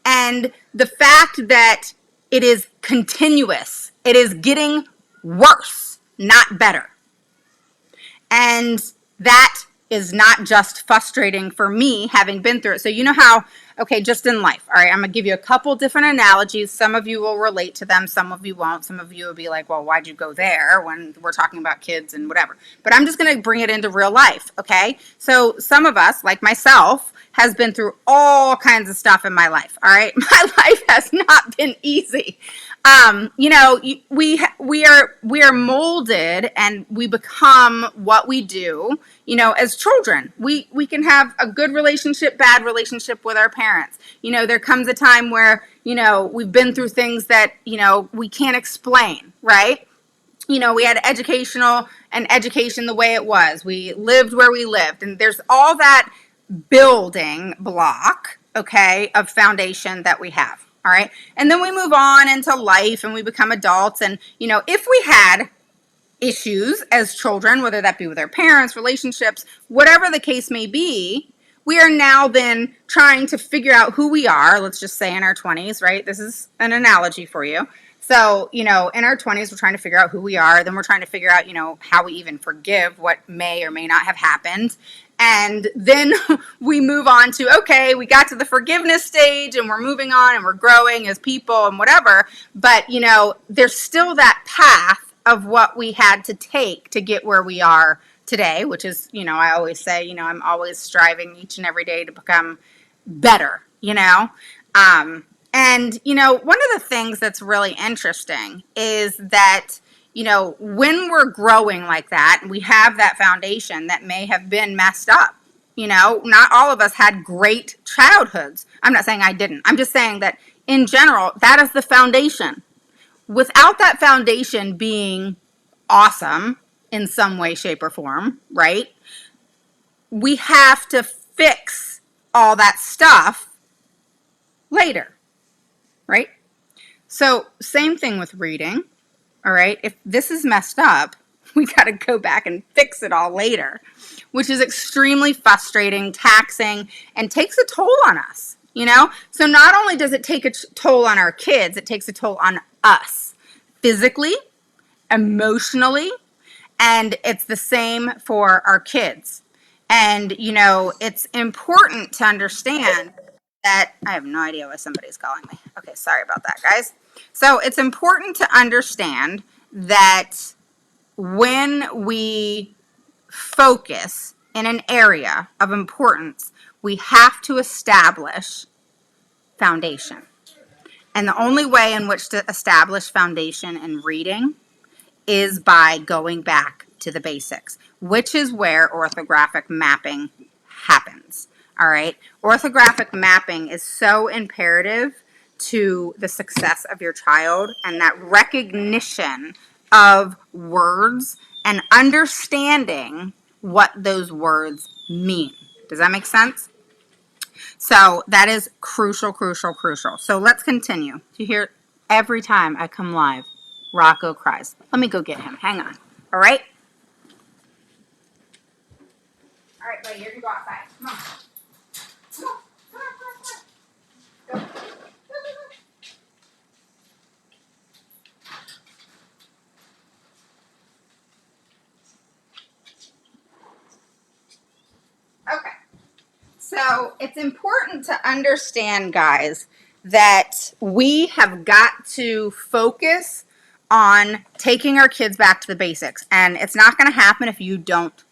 Speaker 1: and the fact that it is continuous. It is getting worse, not better. And that is not just frustrating for me, having been through it. So how, okay, just in life, all right, I'm going to give you a couple different analogies. Some of you will relate to them, some of you won't. Some of you will be like, well, why'd you go there when we're talking about kids and whatever? But I'm just going to bring it into real life, okay? So some of us, like myself, has been through all kinds of stuff in my life, all right? My life has not been easy. We are molded, and we become what we do, as children. We can have a good relationship, bad relationship with our parents. There comes a time where, we've been through things that, we can't explain, right? We had education the way it was. We lived where we lived, and there's all that building block, okay, of foundation that we have. All right. And then we move on into life and we become adults. And, if we had issues as children, whether that be with our parents, relationships, whatever the case may be, we are now then trying to figure out who we are. Let's just say in our 20s, right? This is an analogy for you. So, in our 20s, we're trying to figure out who we are. Then we're trying to figure out, how we even forgive what may or may not have happened. And then we move on to, okay, we got to the forgiveness stage and we're moving on and we're growing as people and whatever. But, there's still that path of what we had to take to get where we are today, which is, I always say, I'm always striving each and every day to become better, and, one of the things that's really interesting is that, when we're growing like that, we have that foundation that may have been messed up. Not all of us had great childhoods. I'm not saying I didn't. I'm just saying that in general, that is the foundation. Without that foundation being awesome in some way, shape, or form, right? We have to fix all that stuff later, right? So same thing with reading. All right, if this is messed up, we got to go back and fix it all later, which is extremely frustrating, taxing, and takes a toll on us, So not only does it take a toll on our kids, it takes a toll on us physically, emotionally, and it's the same for our kids. And, it's important to understand that I have no idea why somebody's calling me. Okay, sorry about that, guys. So it's important to understand that when we focus in an area of importance, we have to establish foundation. And the only way in which to establish foundation in reading is by going back to the basics, which is where orthographic mapping happens. All right. Orthographic mapping is so imperative to the success of your child, and that recognition of words and understanding what those words mean. Does that make sense? So that is crucial, crucial, crucial. So let's continue. You hear every time I come live, Rocco cries. Let me go get him. Hang on. All right? All right, buddy, you're going to go outside. Come on. Come on. Come on, come on, come on. Go. Go, go, go. Okay. So it's important to understand, guys, that we have got to focus on taking our kids back to the basics. And it's not going to happen if you don't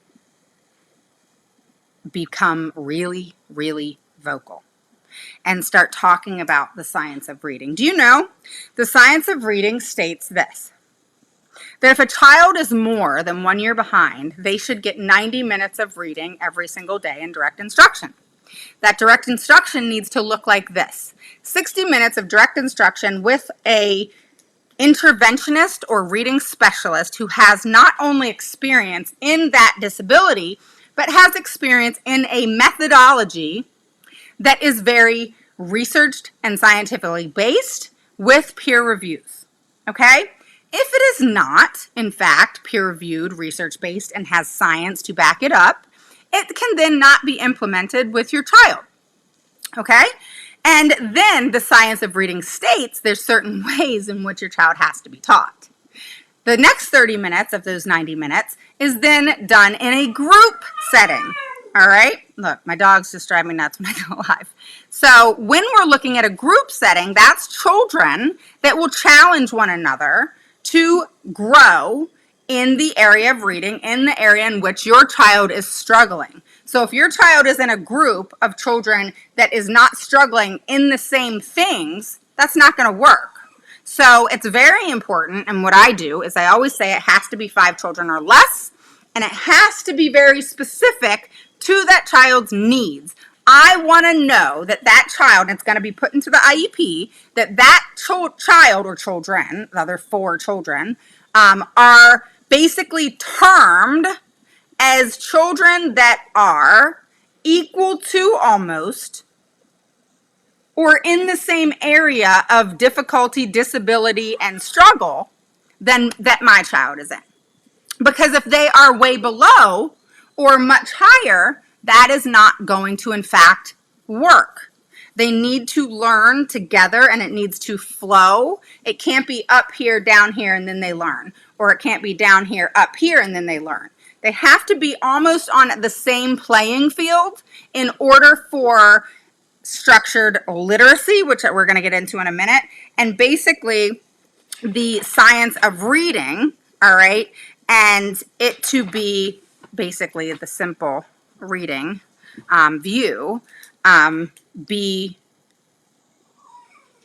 Speaker 1: become really, really vocal and start talking about the science of reading. Do you know the science of reading states this? That if a child is more than 1 year behind, they should get 90 minutes of reading every single day in direct instruction. That direct instruction needs to look like this: 60 minutes of direct instruction with a interventionist or reading specialist who has not only experience in that disability, but has experience in a methodology that is very researched and scientifically based with peer reviews. Okay? If it is not, in fact, peer-reviewed, research-based, and has science to back it up, it can then not be implemented with your child. Okay? And then the science of reading states there's certain ways in which your child has to be taught. The next 30 minutes of those 90 minutes is then done in a group setting. All right? Look, my dogs just drive me nuts when I go live. So when we're looking at a group setting, that's children that will challenge one another to grow in the area of reading, in the area in which your child is struggling. So if your child is in a group of children that is not struggling in the same things, that's not going to work. So it's very important, and what I do is I always say it has to be 5 children or less, and it has to be very specific to that child's needs. I want to know that that child, and it's going to be put into the IEP, that that child or children, the other 4 children, are basically termed as children that are equal to almost or in the same area of difficulty, disability, and struggle than that my child is in. Because if they are way below or much higher, that is not going to, in fact, work. They need to learn together, and it needs to flow. It can't be up here, down here, and then they learn. Or it can't be down here, up here, and then they learn. They have to be almost on the same playing field in order for structured literacy, which we're going to get into in a minute, and basically the science of reading, all right, and it to be basically the simple reading view, be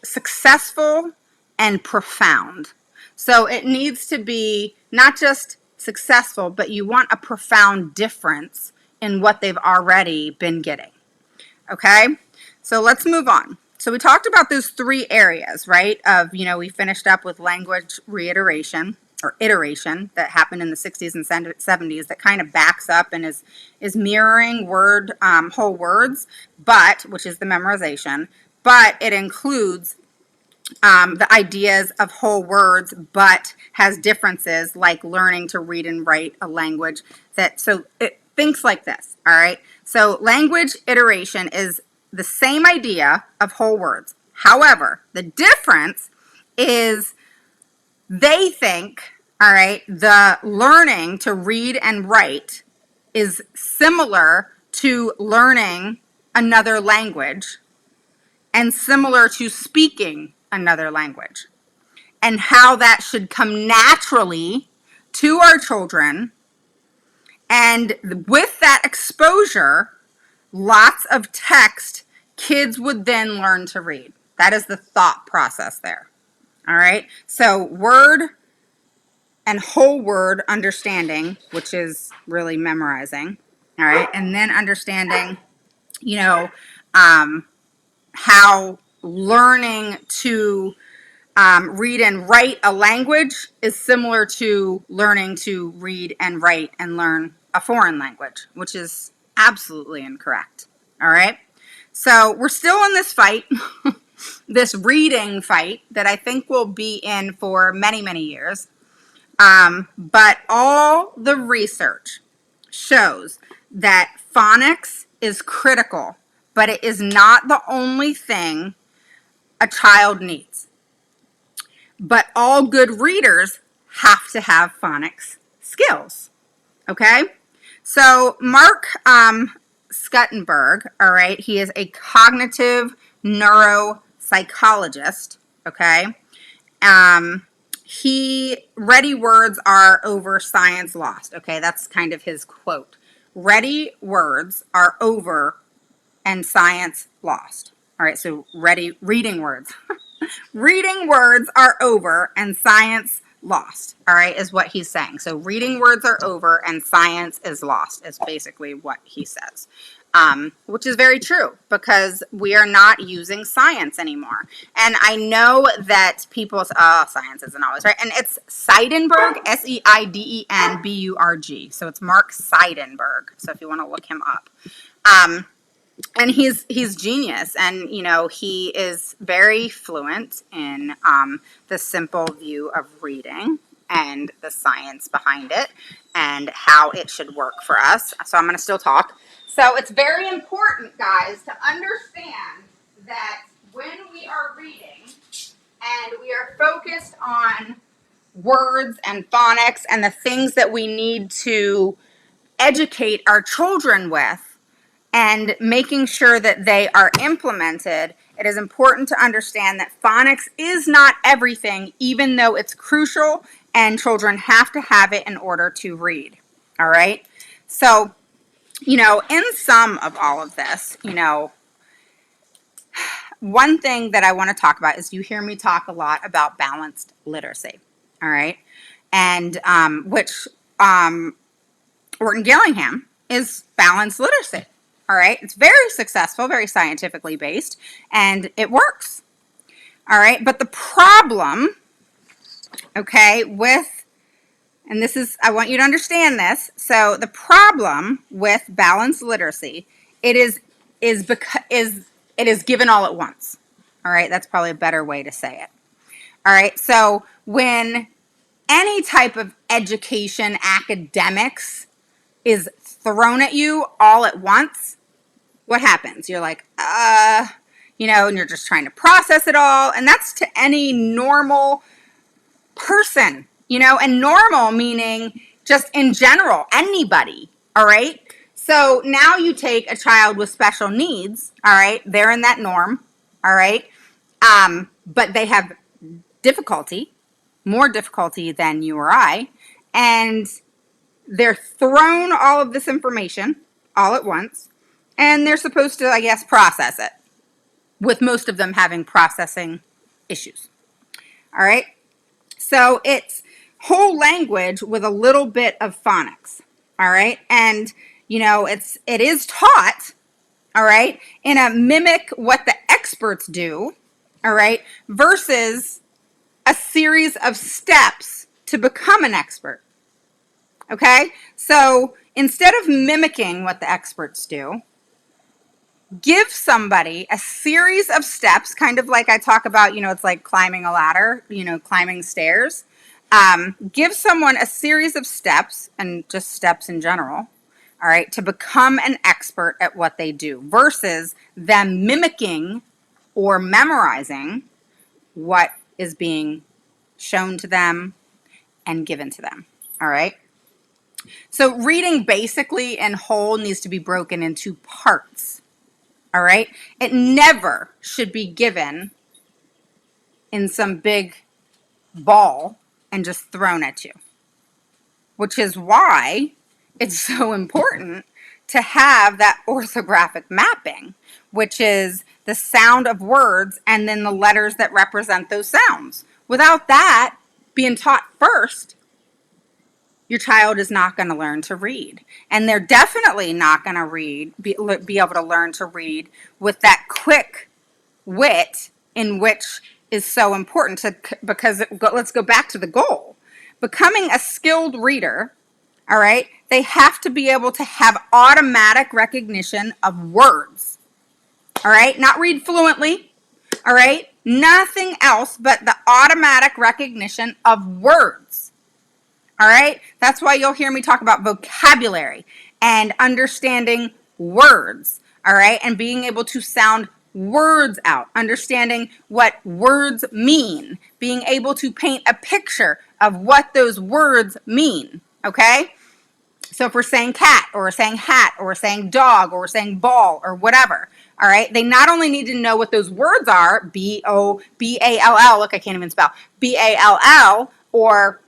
Speaker 1: successful and profound. So it needs to be not just successful, but you want a profound difference in what they've already been getting. Okay? So let's move on. So we talked about those 3 areas, right? Of, we finished up with language reiteration or iteration that happened in the 60s and 70s that kind of backs up and is mirroring whole words, but, which is the memorization, but it includes the ideas of whole words, but has differences like learning to read and write a language so it thinks like this, all right? So language iteration is the same idea of whole words. However, the difference is they think, all right, the learning to read and write is similar to learning another language and similar to speaking another language, and how that should come naturally to our children, and with that exposure, lots of text, kids would then learn to read. That is the thought process there. All right. So word and whole word understanding, which is really memorizing. All right. And then understanding, you know, how learning to read and write a language is similar to learning to read and write and learn a foreign language, which is absolutely incorrect. All right. So we're still in this fight, this reading fight that I think we'll be in for many, many years. But all the research shows that phonics is critical, but it is not the only thing a child needs. But all good readers have to have phonics skills, okay? So Mark Scuttenberg, all right, he is a cognitive neuropsychologist, okay? Ready words are over, science lost, okay? That's kind of his quote. Ready words are over and science lost. All right, so reading words. Reading words are over and science lost, all right, is what he's saying. So reading words are over and science is lost is basically what he says, which is very true because we are not using science anymore. And I know that people say, oh, science isn't always right. And it's Seidenberg, Seidenburg. So it's Mark Seidenberg. So if you want to look him up. And he's genius, and you know he is very fluent in the simple view of reading and the science behind it and how it should work for us. So I'm going to still talk. So it's very important, guys, to understand that when we are reading and we are focused on words and phonics and the things that we need to educate our children with, and making sure that they are implemented, it is important to understand that phonics is not everything, even though it's crucial and children have to have it in order to read. All right. So, you know, in sum of all of this, you know, one thing that I want to talk about is you hear me talk a lot about balanced literacy. All right. And which Orton Gillingham is balanced literacy. All right, it's very successful, very scientifically based, and it works. All right, but the problem, okay, and this is, I want you to understand this. So the problem with balanced literacy, it is given all at once. All right, that's probably a better way to say it. All right, so when any type of education, academics is thrown at you all at once, what happens? You're like, you know, and you're just trying to process it all. And that's to any normal person, you know, and normal meaning just in general, anybody. All right. So now you take a child with special needs. All right. They're in that norm. All right. But they have difficulty, more difficulty than you or I. And they're thrown all of this information all at once. And they're supposed to, I guess, process it, with most of them having processing issues. All right. So it's whole language with a little bit of phonics. All right. And, you know, it is taught, all right, in a mimic what the experts do, all right, versus a series of steps to become an expert. Okay. So instead of mimicking what the experts do, give somebody a series of steps, kind of like I talk about, you know, it's like climbing a ladder, you know, climbing stairs. Give someone a series of steps, and just steps in general, all right, to become an expert at what they do versus them mimicking or memorizing what is being shown to them and given to them, all right? So reading basically in whole needs to be broken into parts. All right. It never should be given in some big ball and just thrown at you. which is why it's so important to have that orthographic mapping, which is the sound of words and then the letters that represent those sounds. Without that being taught first, your child is not going to learn to read. And they're definitely not going to be able to learn to read with that quick wit in which is so important because let's go back to the goal. Becoming a skilled reader, all right, they have to be able to have automatic recognition of words, all right, not read fluently, all right, nothing else but the automatic recognition of words, all right. That's why you'll hear me talk about vocabulary and understanding words, all right, and being able to sound words out, understanding what words mean, being able to paint a picture of what those words mean, okay? So if we're saying cat, or we're saying hat, or we're saying dog, or we're saying ball, or whatever, all right, they not only need to know what those words are, B-O-B-A-L-L, look, I can't even spell, B-A-L-L, or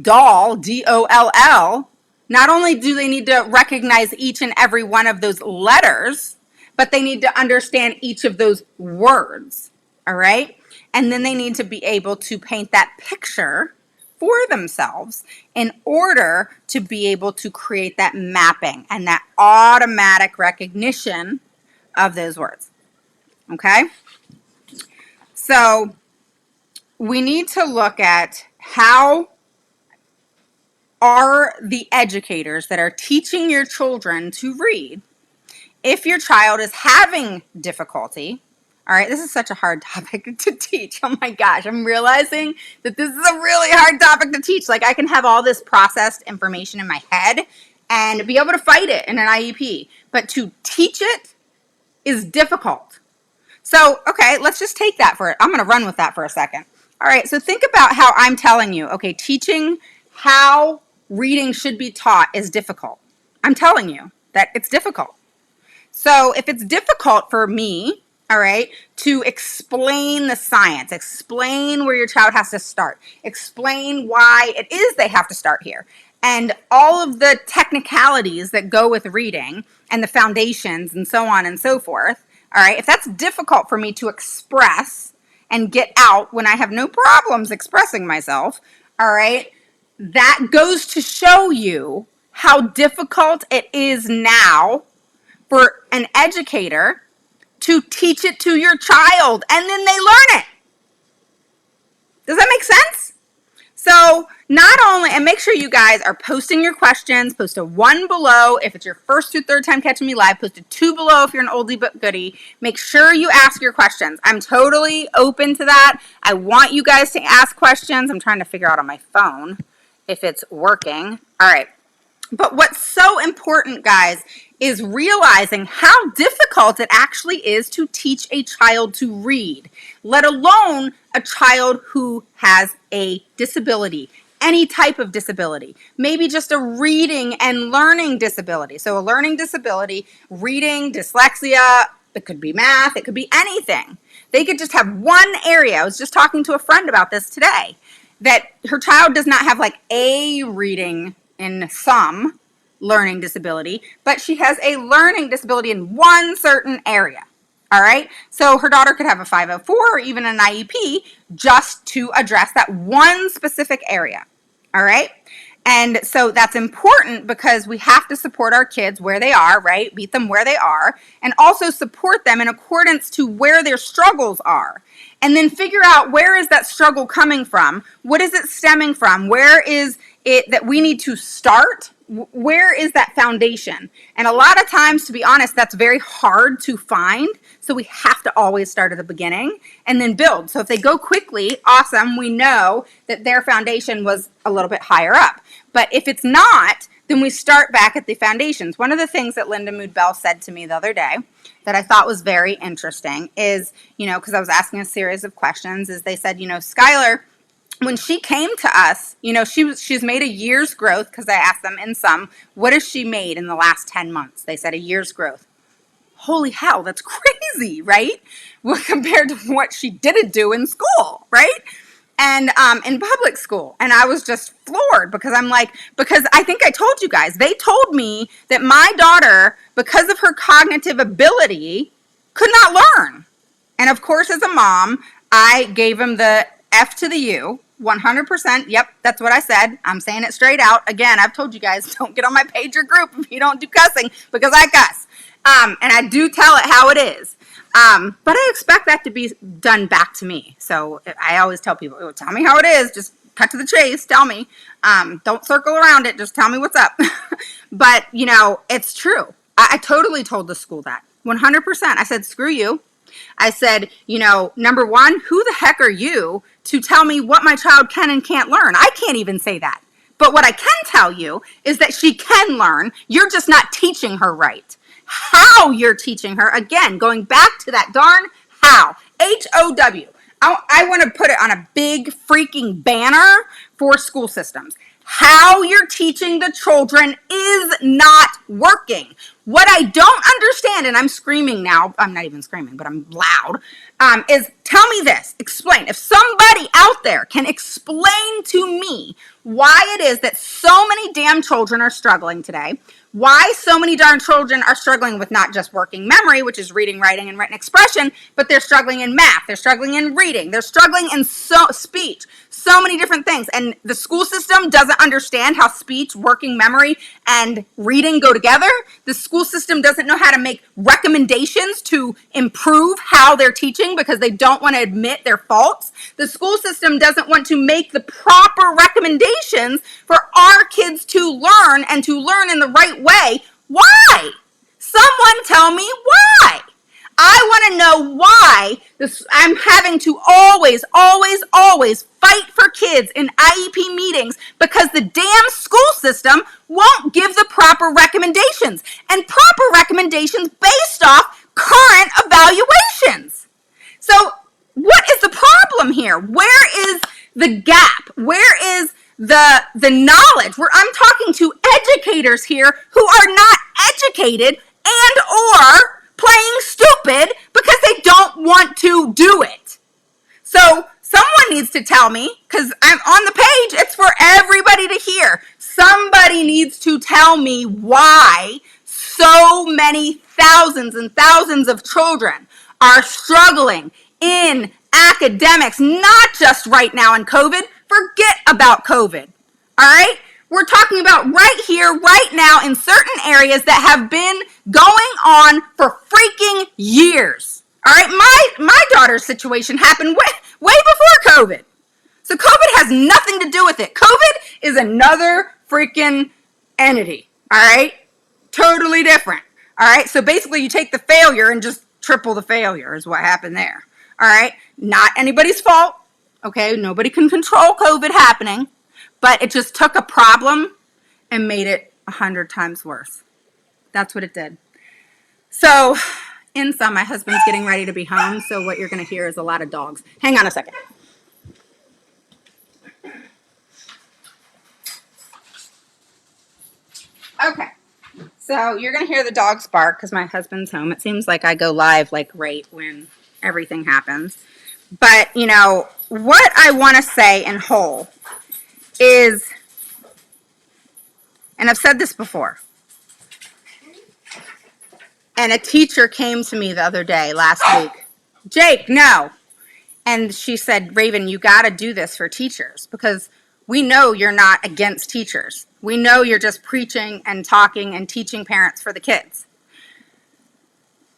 Speaker 1: doll, D-O-L-L, not only do they need to recognize each and every one of those letters, but they need to understand each of those words, all right? And then they need to be able to paint that picture for themselves in order to be able to create that mapping and that automatic recognition of those words, okay? So we need to look at how are the educators that are teaching your children to read. If your child is having difficulty, all right, this is such a hard topic to teach. Oh my gosh, I'm realizing that this is a really hard topic to teach. Like, I can have all this processed information in my head and be able to fight it in an IEP, but to teach it is difficult. So, okay, let's just take that for it. I'm going to run with that for a second. All right, so think about how I'm telling you, okay, teaching how reading should be taught is difficult. I'm telling you that it's difficult. So if it's difficult for me, all right, to explain the science, explain where your child has to start, explain why it is they have to start here, and all of the technicalities that go with reading and the foundations and so on and so forth, all right, if that's difficult for me to express and get out when I have no problems expressing myself, all right, that goes to show you how difficult it is now for an educator to teach it to your child, and then they learn it. Does that make sense? So not only, and make sure you guys are posting your questions, post a 1 below if it's your first through third time catching me live, post a 2 below if you're an oldie but goodie. Make sure you ask your questions. I'm totally open to that. I want you guys to ask questions. I'm trying to figure out on my phone if it's working. All right. But what's so important, guys, is realizing how difficult it actually is to teach a child to read, let alone a child who has a disability, any type of disability, maybe just a reading and learning disability. So a learning disability, reading, dyslexia, it could be math, it could be anything. They could just have one area. I was just talking to a friend about this today, that her child does not have like a reading in some learning disability, but she has a learning disability in one certain area. All right. So her daughter could have a 504 or even an IEP just to address that one specific area. All right. And so that's important because we have to support our kids where they are, right? Meet them where they are, and also support them in accordance to where their struggles are. And then figure out, where is that struggle coming from? What is it stemming from? Where is it that we need to start? Where is that foundation? And a lot of times, to be honest, that's very hard to find. So we have to always start at the beginning and then build. So if they go quickly, awesome, we know that their foundation was a little bit higher up. But if it's not, then we start back at the foundations. One of the things that Linda Mood Bell said to me the other day that I thought was very interesting is, because I was asking a series of questions, is they said, Skylar, when she came to us, she's made a year's growth, because I asked them in sum, what has she made in the last 10 months? They said a year's growth. Holy hell, that's crazy, right? Well, compared to what she didn't do in school, right? and in public school. And I was just floored because I'm like, because I think I told you guys, they told me that my daughter, because of her cognitive ability, could not learn. And of course, as a mom, I gave him the F to the U, 100%. Yep, that's what I said. I'm saying it straight out. Again, I've told you guys, don't get on my page or group if you don't do cussing, because I cuss. And I do tell it how it is. But I expect that to be done back to me. So I always tell people, oh, tell me how it is. Just cut to the chase. Tell me. Don't circle around it. Just tell me what's up. But, you know, it's true. I totally told the school that. 100%. I said, screw you. I said, you know, number one, who the heck are you to tell me what my child can and can't learn? I can't even say that. But what I can tell you is that she can learn. You're just not teaching her right. How you're teaching her, again, going back to that darn how, H-O-W. I want to put it on a big freaking banner for school systems. How you're teaching the children is not working. What I don't understand, and I'm screaming now, I'm not even screaming, but I'm loud, is tell me this, explain. If somebody out there can explain to me why it is that so many damn children are struggling today, why so many darn children are struggling with not just working memory, which is reading, writing, and written expression, but they're struggling in math, they're struggling in reading, they're struggling in speech, so many different things. And the school system doesn't understand how speech, working memory, and reading go together. The school system doesn't know how to make recommendations to improve how they're teaching because they don't want to admit their faults. The school system doesn't want to make the proper recommendations for our kids to learn and to learn in the right way. Why? Someone tell me why. I want to know why I'm having to always fight for kids in IEP meetings because the damn school system won't give the proper recommendations, and proper recommendations based off current evaluations. So what is the problem here? Where is the gap? Where is the knowledge? Where I'm talking to educators here who are not educated and or playing stupid because they don't want to do it. So someone needs to tell me, because I'm on the page, it's for everybody to hear. Somebody needs to tell me why so many thousands and thousands of children are struggling in academics, not just right now in COVID. Forget about COVID, all right? We're talking about right here, right now, in certain areas that have been going on for freaking years. All right, my daughter's situation happened way before COVID. So COVID has nothing to do with it. COVID is another freaking entity, all right? Totally different, all right? So basically you take the failure and just triple the failure is what happened there, all right? Not anybody's fault, okay? Nobody can control COVID happening. But it just took a problem and made it 100 times worse. That's what it did. So, in sum, my husband's getting ready to be home, so what you're going to hear is a lot of dogs. Hang on a second. Okay, so you're going to hear the dogs bark because my husband's home. It seems like I go live like right when everything happens. But, you know, what I want to say in whole is, and I've said this before, and a teacher came to me the other day, last week, Jake, no. And she said, Raven, you got to do this for teachers because we know you're not against teachers. We know you're just preaching and talking and teaching parents for the kids.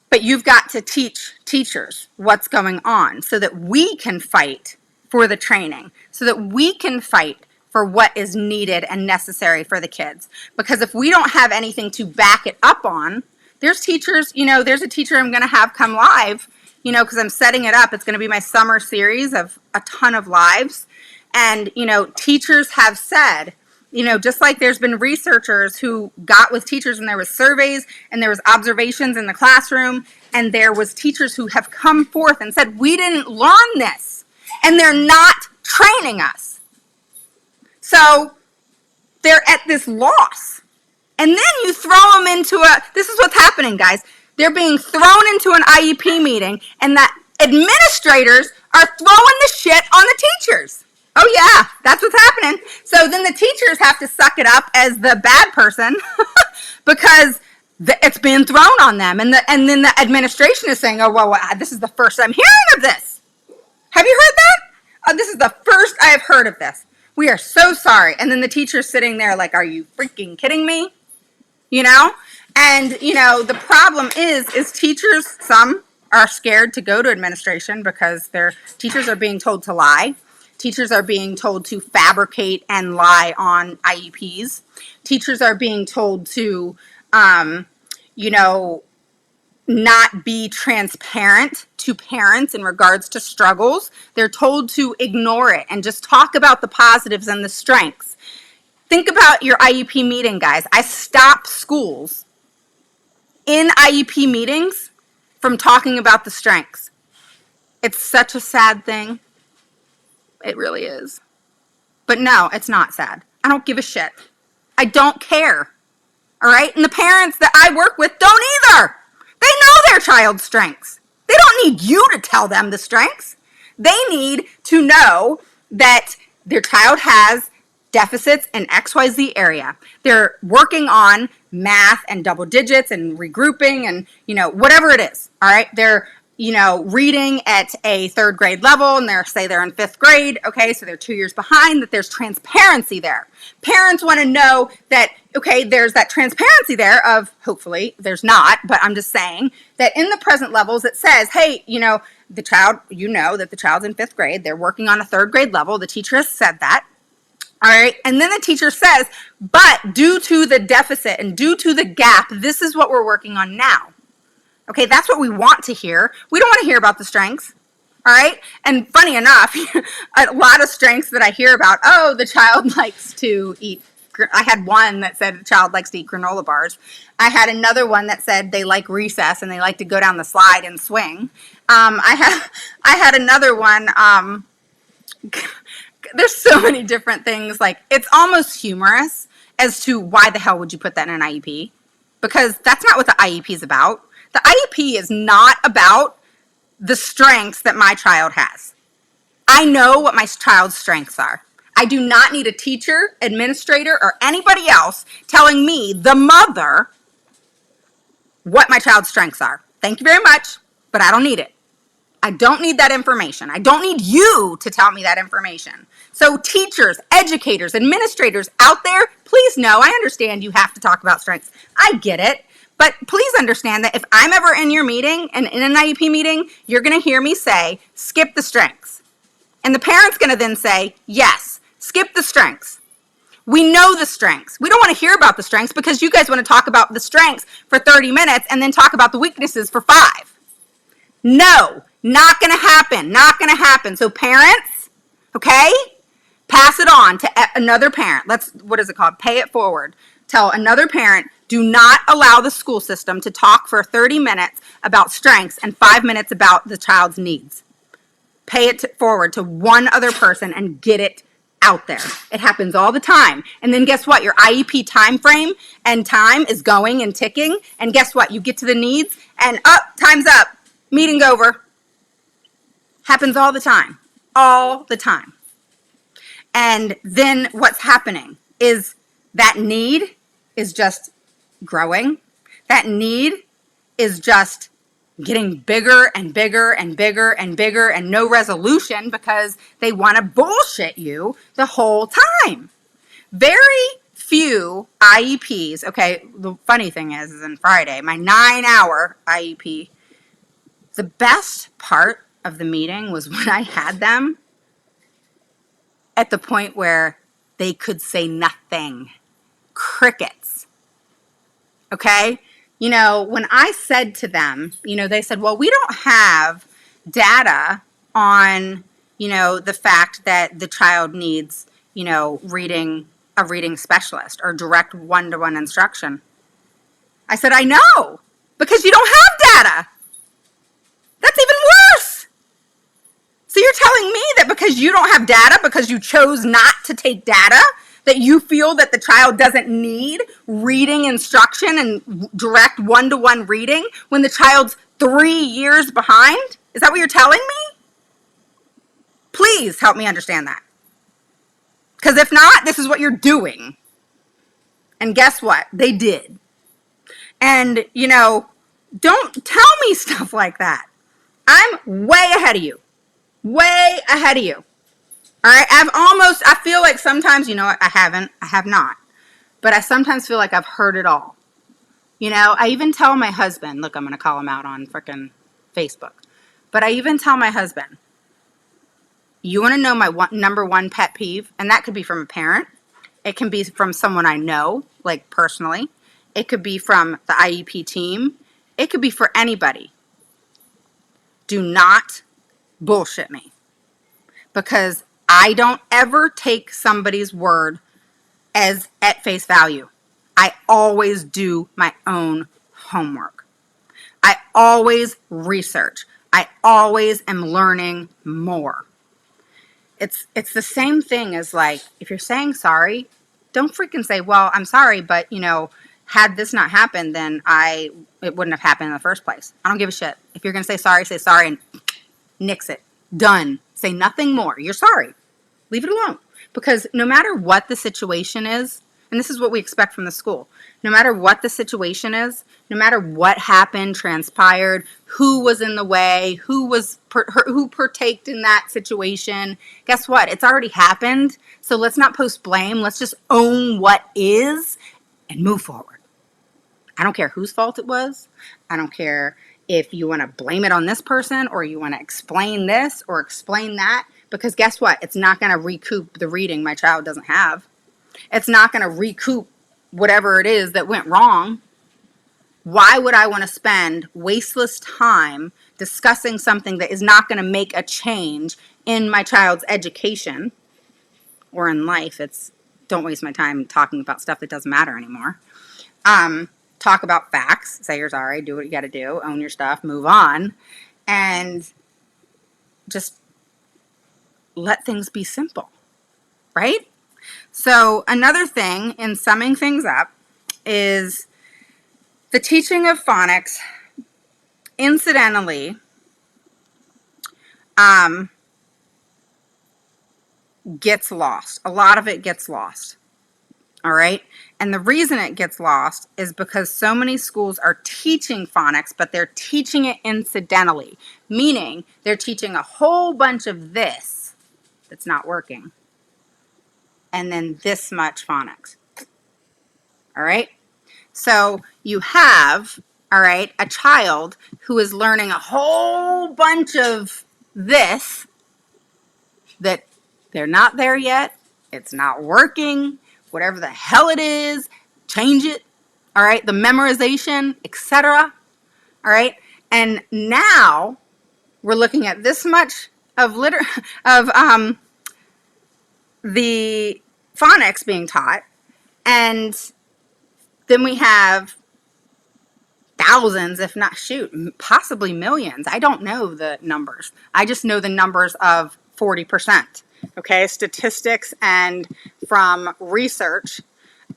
Speaker 1: But you've got to teach teachers what's going on so that we can fight for the training, so that we can fight for what is needed and necessary for the kids. Because if we don't have anything to back it up on, there's teachers, you know, there's a teacher I'm going to have come live, you know, because I'm setting it up. It's going to be my summer series of a ton of lives. And, you know, teachers have said, you know, just like there's been researchers who got with teachers and there was surveys and there was observations in the classroom and there was teachers who have come forth and said, we didn't learn this and they're not training us. So they're at this loss. And then you throw them into this is what's happening, guys. They're being thrown into an IEP meeting and the administrators are throwing the shit on the teachers. Oh yeah, that's what's happening. So then the teachers have to suck it up as the bad person because it's being thrown on them, and then the administration is saying, "Oh well, this is the first I'm hearing of this. Have you heard that? This is the first I have heard of this. We are so sorry." And then the teacher's sitting there like, "Are you freaking kidding me?" You know? And the problem is teachers. Some are scared to go to administration because their teachers are being told to lie. Teachers are being told to fabricate and lie on IEPs. Teachers are being told to, not be transparent to parents in regards to struggles. They're told to ignore it and just talk about the positives and the strengths. Think about your IEP meeting, guys. I stop schools in IEP meetings from talking about the strengths. It's such a sad thing. It really is. But no, it's not sad. I don't give a shit. I don't care. All right? And the parents that I work with don't either. They know their child's strengths. They don't need you to tell them the strengths. They need to know that their child has deficits in XYZ area. They're working on math and double digits and regrouping and, whatever it is. All right? They're, reading at a third grade level, and they're in fifth grade. Okay, so they're 2 years behind, that there's transparency there. Parents want to know that, okay, there's that transparency there of, hopefully there's not, but I'm just saying that in the present levels, it says, hey, the child, that the child's in fifth grade, they're working on a third grade level. The teacher has said that. All right. And then the teacher says, but due to the deficit and due to the gap, this is what we're working on now. Okay. That's what we want to hear. We don't want to hear about the strengths. All right. And funny enough, a lot of strengths that I hear about, oh, the child likes to eat. I had one that said the child likes to eat granola bars. I had another one that said they like recess and they like to go down the slide and swing. I had another one, there's so many different things. Like, it's almost humorous as to why the hell would you put that in an IEP? Because that's not what the IEP is about. The IEP is not about the strengths that my child has. I know what my child's strengths are. I do not need a teacher, administrator, or anybody else telling me, the mother, what my child's strengths are. Thank you very much, but I don't need it. I don't need that information. I don't need you to tell me that information. So teachers, educators, administrators out there, please know, I understand you have to talk about strengths. I get it. But please understand that if I'm ever in your meeting and in an IEP meeting, you're going to hear me say, skip the strengths. And the parent's going to then say, yes, skip the strengths. We know the strengths. We don't want to hear about the strengths because you guys want to talk about the strengths for 30 minutes and then talk about the weaknesses for 5. No, not going to happen. Not going to happen. So parents, okay, pass it on to another parent. What is it called? Pay it forward. Tell another parent, do not allow the school system to talk for 30 minutes about strengths and 5 minutes about the child's needs. Pay it forward to one other person and get it out there. It happens all the time. And then guess what? Your IEP time frame and time is going and ticking. And guess what? You get to the needs and time's up. Meeting over. Happens all the time. All the time. And then what's happening is that need is just growing. That need is just getting bigger and bigger and bigger and bigger and no resolution because they want to bullshit you the whole time. Very few IEPs. Okay, the funny thing is on Friday, my 9-hour IEP, the best part of the meeting was when I had them at the point where they could say nothing. Crickets. Okay? When I said to them, they said, well, we don't have data on, the fact that the child needs, a reading specialist or direct one-to-one instruction. I said, I know, because you don't have data. That's even worse. So you're telling me that because you don't have data, because you chose not to take data, that you feel that the child doesn't need reading instruction and direct one-to-one reading when the child's 3 years behind? Is that what you're telling me? Please help me understand that. Because if not, this is what you're doing. And guess what? They did. And, don't tell me stuff like that. I'm way ahead of you. Way ahead of you. All right? I feel like sometimes, I have not. But I sometimes feel like I've heard it all. I even tell my husband, look, I'm going to call him out on frickin' Facebook. But I even tell my husband, you want to know my number one pet peeve? And that could be from a parent. It can be from someone I know, like personally. It could be from the IEP team. It could be for anybody. Do not bullshit me. Because I don't ever take somebody's word as at face value. I always do my own homework. I always research. I always am learning more. It's the same thing as like, if you're saying sorry, don't freaking say, well, I'm sorry, but had this not happened, then it wouldn't have happened in the first place. I don't give a shit. If you're going to say sorry and nix it. Done. Say nothing more. You're sorry. Leave it alone. Because no matter what the situation is, and this is what we expect from the school, no matter what the situation is, no matter what happened, transpired, who was in the way, who partaked in that situation, guess what? It's already happened. So let's not post blame. Let's just own what is and move forward. I don't care whose fault it was. I don't care if you want to blame it on this person or you want to explain this or explain that. Because guess what? It's not going to recoup the reading my child doesn't have. It's not going to recoup whatever it is that went wrong. Why would I want to spend wasteless time discussing something that is not going to make a change in my child's education or in life? Don't waste my time talking about stuff that doesn't matter anymore. Talk about facts. Say you're sorry. Do what you got to do. Own your stuff. Move on. And just let things be simple. Right? So another thing in summing things up is the teaching of phonics, incidentally, gets lost. A lot of it gets lost. All right? And the reason it gets lost is because so many schools are teaching phonics, but they're teaching it incidentally, meaning they're teaching a whole bunch of this that's not working, and then this much phonics. All right? So you have, all right, a child who is learning a whole bunch of this that they're not there yet. It's not working. Whatever the hell it is, change it. All right, the memorization, etc. All right, and now we're looking at this much of the phonics being taught, and then we have thousands, if not possibly millions. I don't know the numbers. I just know the numbers of 40%. Okay, statistics and from research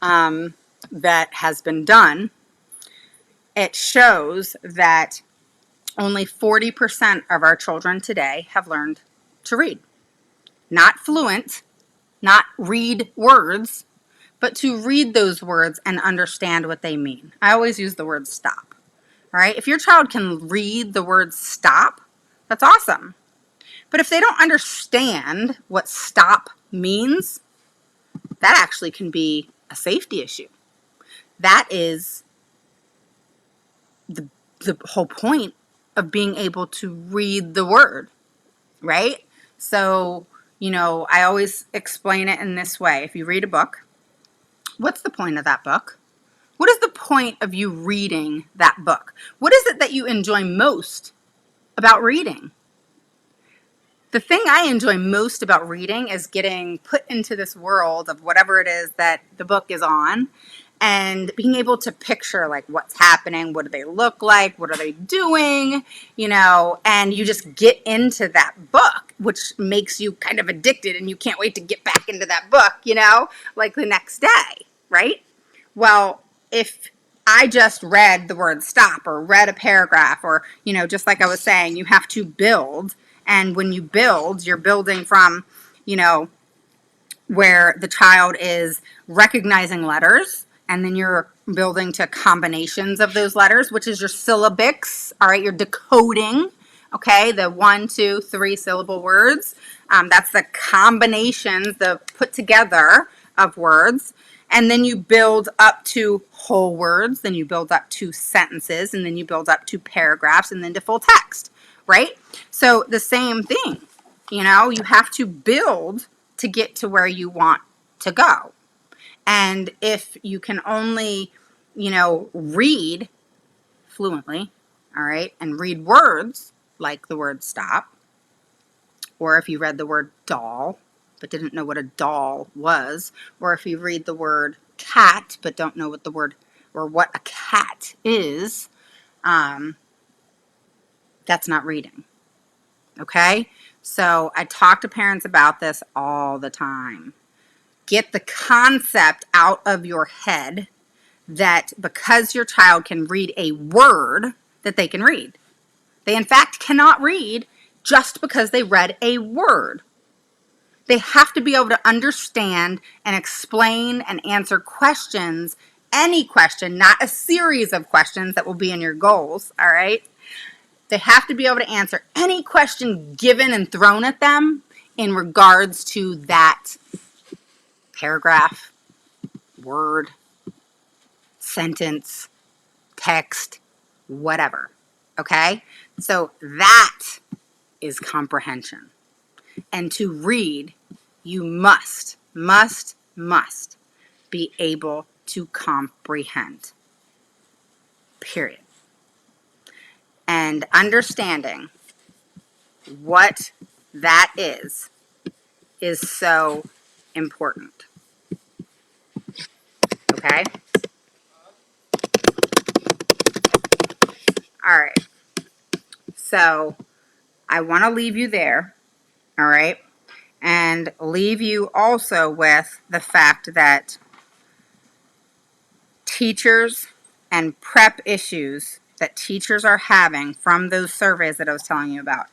Speaker 1: that has been done, it shows that only 40% of our children today have learned to read. Not fluent, not read words, but to read those words and understand what they mean. I always use the word stop. All right, if your child can read the word stop, that's awesome. But if they don't understand what stop means, that actually can be a safety issue. That is the whole point of being able to read the word, right? So, I always explain it in this way. If you read a book, what's the point of that book? What is the point of you reading that book? What is it that you enjoy most about reading? The thing I enjoy most about reading is getting put into this world of whatever it is that the book is on and being able to picture like what's happening, what do they look like, what are they doing, and you just get into that book, which makes you kind of addicted and you can't wait to get back into that book, like the next day, right? Well, if I just read the word stop or read a paragraph or, just like I was saying, you have to build. And when you build, you're building from, where the child is recognizing letters, and then you're building to combinations of those letters, which is your syllabics. All right, you're decoding, okay, the 1, 2, 3 syllable words. That's the combinations, the put together of words. And then you build up to whole words, then you build up to sentences, and then you build up to paragraphs, and then to full text, right? So the same thing, you know, you have to build to get to where you want to go. And if you can only, you know, read fluently, all right, and read words like the word stop, or if you read the word doll but didn't know what a doll was, or if you read the word cat but don't know what the word or what a cat is, that's not reading. Okay? So I talk to parents about this all the time. Get the concept out of your head that because your child can read a word, that they can read. They, in fact, cannot read just because they read a word. They have to be able to understand and explain and answer questions, any question, not a series of questions that will be in your goals, all right? They have to be able to answer any question given and thrown at them in regards to that paragraph, word, sentence, text, whatever, okay? So that is comprehension. And to read, you must be able to comprehend, period. And understanding what that is so important, okay? All right, so I want to leave you there, all right? And leave you also with the fact that teachers and prep issues that teachers are having from those surveys that I was telling you about,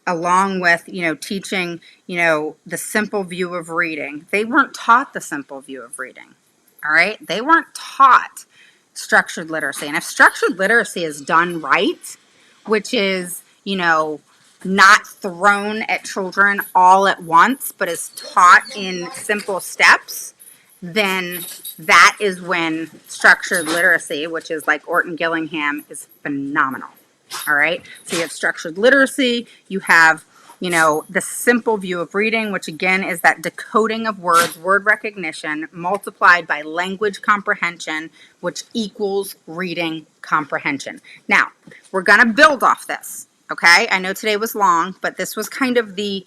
Speaker 1: along with, you know, teaching, you know, the simple view of reading. They weren't taught the simple view of reading, all right? They weren't taught structured literacy. And if structured literacy is done right, which is, you know, not thrown at children all at once, but is taught in simple steps, then that is when structured literacy, which is like Orton Gillingham, is phenomenal. All right. So you have structured literacy, you have, you know, the simple view of reading, which again is that decoding of words, word recognition, multiplied by language comprehension, which equals reading comprehension. Now, we're going to build off this. Okay. I know today was long, but this was kind of the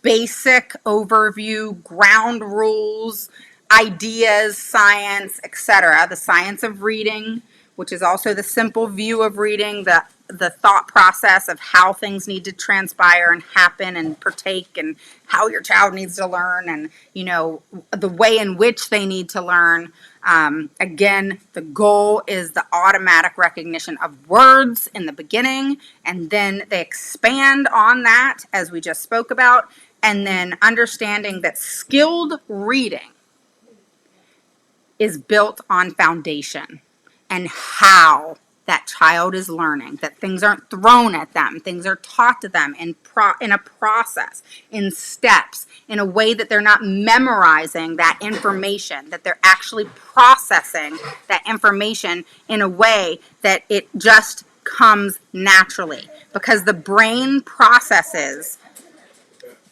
Speaker 1: basic overview, ground rules, ideas, science, etc. The science of reading, which is also the simple view of reading, the thought process of how things need to transpire and happen and partake, and how your child needs to learn, and, you know, the way in which they need to learn. Again, the goal is the automatic recognition of words in the beginning, and then they expand on that, as we just spoke about, and then understanding that skilled reading is built on foundation and how that child is learning, that things aren't thrown at them, things are taught to them in a process, in steps, in a way that they're not memorizing that information, that they're actually processing that information in a way that it just comes naturally, because the brain processes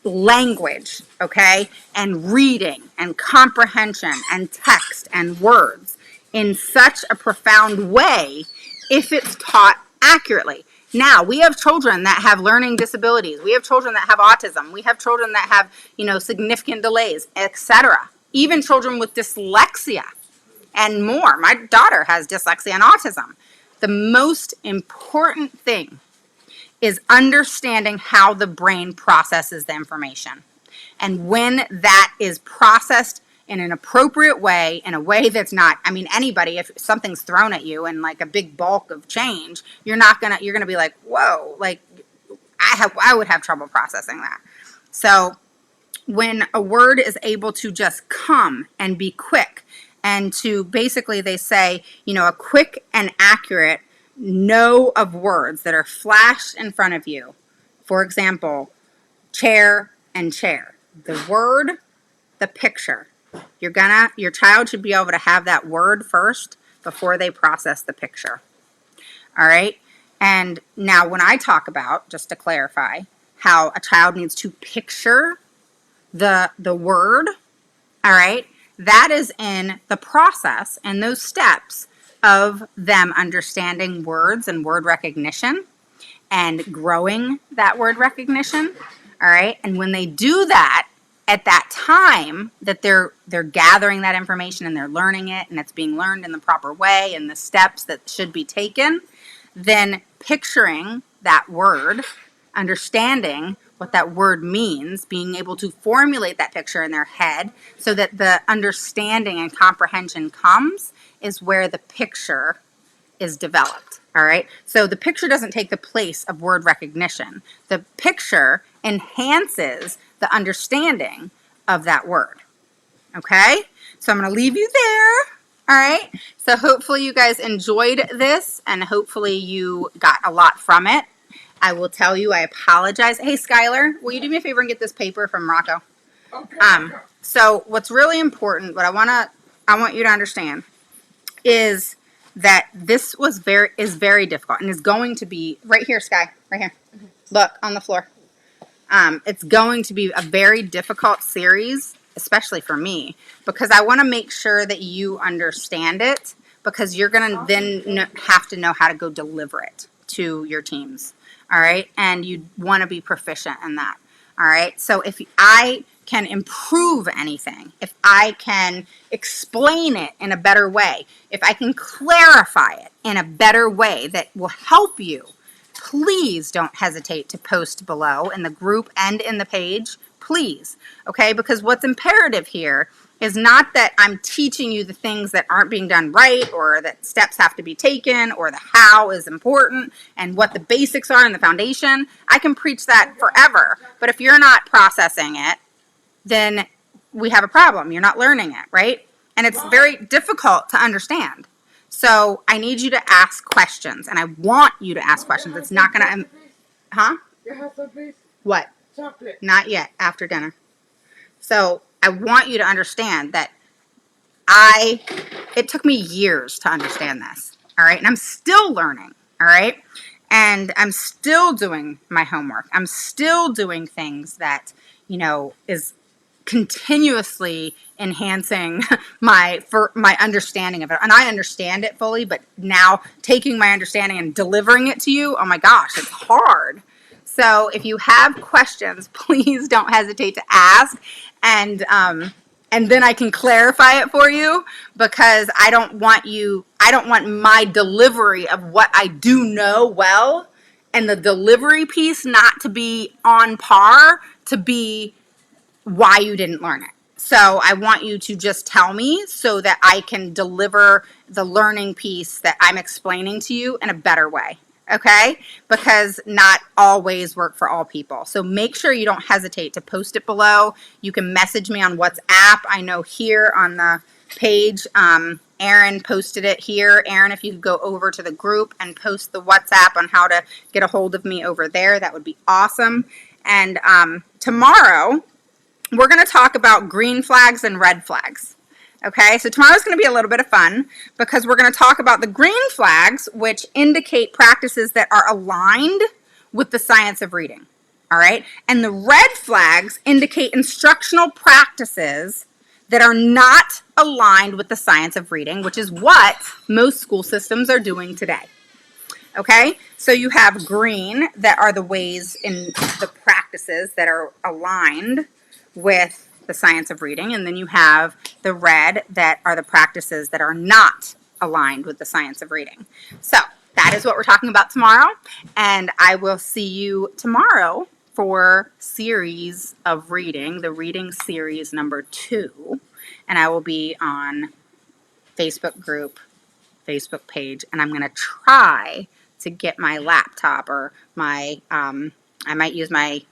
Speaker 1: language, okay, and reading and comprehension and text and words in such a profound way if it's taught accurately. Now, we have children that have learning disabilities. We have children that have autism. We have children that have, you know, significant delays, etc. Even children with dyslexia and more. My daughter has dyslexia and autism. The most important thing is understanding how the brain processes the information. And when that is processed in an appropriate way, in a way that's not, I mean, anybody, if something's thrown at you in like a big bulk of change, you're gonna be like, whoa, like I would have trouble processing that. So when a word is able to just come and be quick, and to basically, they say, a quick and accurate know of words that are flashed in front of you. For example, chair and chair. The word, the picture. Your child should be able to have that word first before they process the picture. All right? And now when I talk about, just to clarify, how a child needs to picture the word, all right, that is in the process and those steps of them understanding words and word recognition and growing that word recognition. All right, and when they do that, at that time that they're gathering that information and they're learning it and it's being learned in the proper way and the steps that should be taken, then picturing that word, understanding what that word means, being able to formulate that picture in their head so that the understanding and comprehension comes, is where the picture is developed. All right. So the picture doesn't take the place of word recognition. The picture enhances the understanding of that word. Okay. So I'm going to leave you there. All right. So hopefully you guys enjoyed this and hopefully you got a lot from it. I will tell you, I apologize. Hey, Skylar, will you do me a favor and get this paper from Rocco?
Speaker 2: Okay.
Speaker 1: So what's really important, what I want you to understand is that this is very difficult and is going to be right here, Sky, right here. Look on the floor. It's going to be a very difficult series, especially for me, because I want to make sure that you understand it, because you're going to then have to know how to go deliver it to your teams. All right. And you want to be proficient in that. All right. So if I can improve anything, if I can explain it in a better way, if I can clarify it in a better way that will help you, please don't hesitate to post below in the group and in the page, please. Okay, because what's imperative here is not that I'm teaching you the things that aren't being done right, or that steps have to be taken, or the how is important and what the basics are and the foundation. I can preach that forever, but if you're not processing it, then we have a problem. You're not learning it, right? And it's very difficult to understand. So I need you to ask questions, and I want you to ask questions. It's not going to, huh?
Speaker 2: You have some, please?
Speaker 1: What?
Speaker 2: Chocolate.
Speaker 1: Not yet, after dinner. So I want you to understand that it took me years to understand this, all right? And I'm still learning, all right? And I'm still doing my homework. I'm still doing things that, is continuously enhancing my understanding of it. And I understand it fully, but now taking my understanding and delivering it to you, oh my gosh, it's hard. So if you have questions, please don't hesitate to ask, and then I can clarify it for you, because I don't want my delivery of what I do know well and the delivery piece not to be on par to be why you didn't learn it. So I want you to just tell me so that I can deliver the learning piece that I'm explaining to you in a better way. Okay? Because not all ways work for all people. So make sure you don't hesitate to post it below. You can message me on WhatsApp. I know here on the page, Erin posted it here. Erin, if you could go over to the group and post the WhatsApp on how to get a hold of me over there, that would be awesome. And tomorrow, we're going to talk about green flags and red flags. Okay, so tomorrow's going to be a little bit of fun, because we're going to talk about the green flags, which indicate practices that are aligned with the science of reading. All right, and the red flags indicate instructional practices that are not aligned with the science of reading, which is what most school systems are doing today. Okay, so you have green, that are the ways in the practices that are aligned with the science of reading, and then you have the red, that are the practices that are not aligned with the science of reading. So that is what we're talking about tomorrow, and I will see you tomorrow for series of reading, the reading series number 2, and I will be on Facebook group, Facebook page, and I'm going to try to get my laptop or my I might use my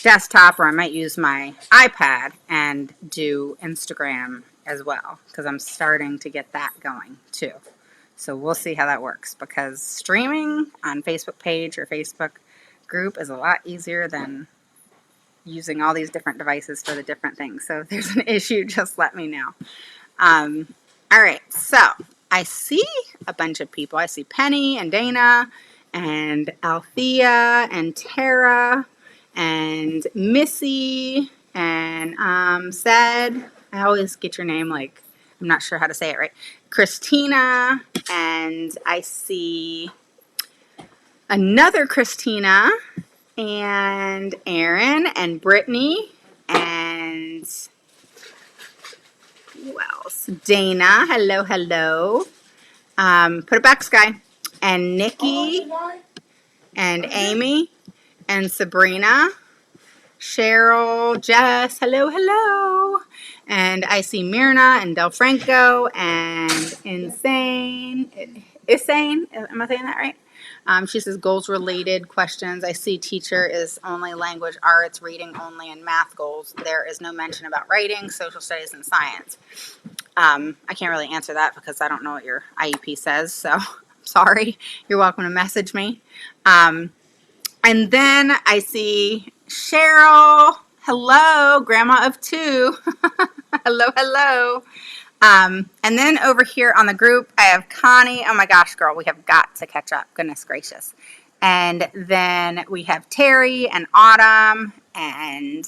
Speaker 1: desktop or I might use my iPad and do Instagram as well, because I'm starting to get that going too. So we'll see how that works, because streaming on Facebook page or Facebook group is a lot easier than using all these different devices for the different things. So if there's an issue, just let me know. All right, so I see a bunch of people. I see Penny and Dana and Althea and Tara and Missy and said, I always get your name like, I'm not sure how to say it right. Christina, and I see another Christina and Aaron and Brittany and who else? Dana, hello, hello. Put it back, Sky. And Nikki and Amy and Sabrina, Cheryl, Jess, hello, hello. And I see Myrna and Del Franco and Insane. Am I saying that right? She says goals related questions. I see teacher is only language arts, reading only, and math goals. There is no mention about writing, social studies, and science. I can't really answer that because I don't know what your IEP says, so sorry. You're welcome to message me. And then I see Cheryl. Hello, grandma of two. Hello, hello. And then over here on the group, I have Connie. Oh my gosh, girl, we have got to catch up. Goodness gracious. And then we have Terry and Autumn and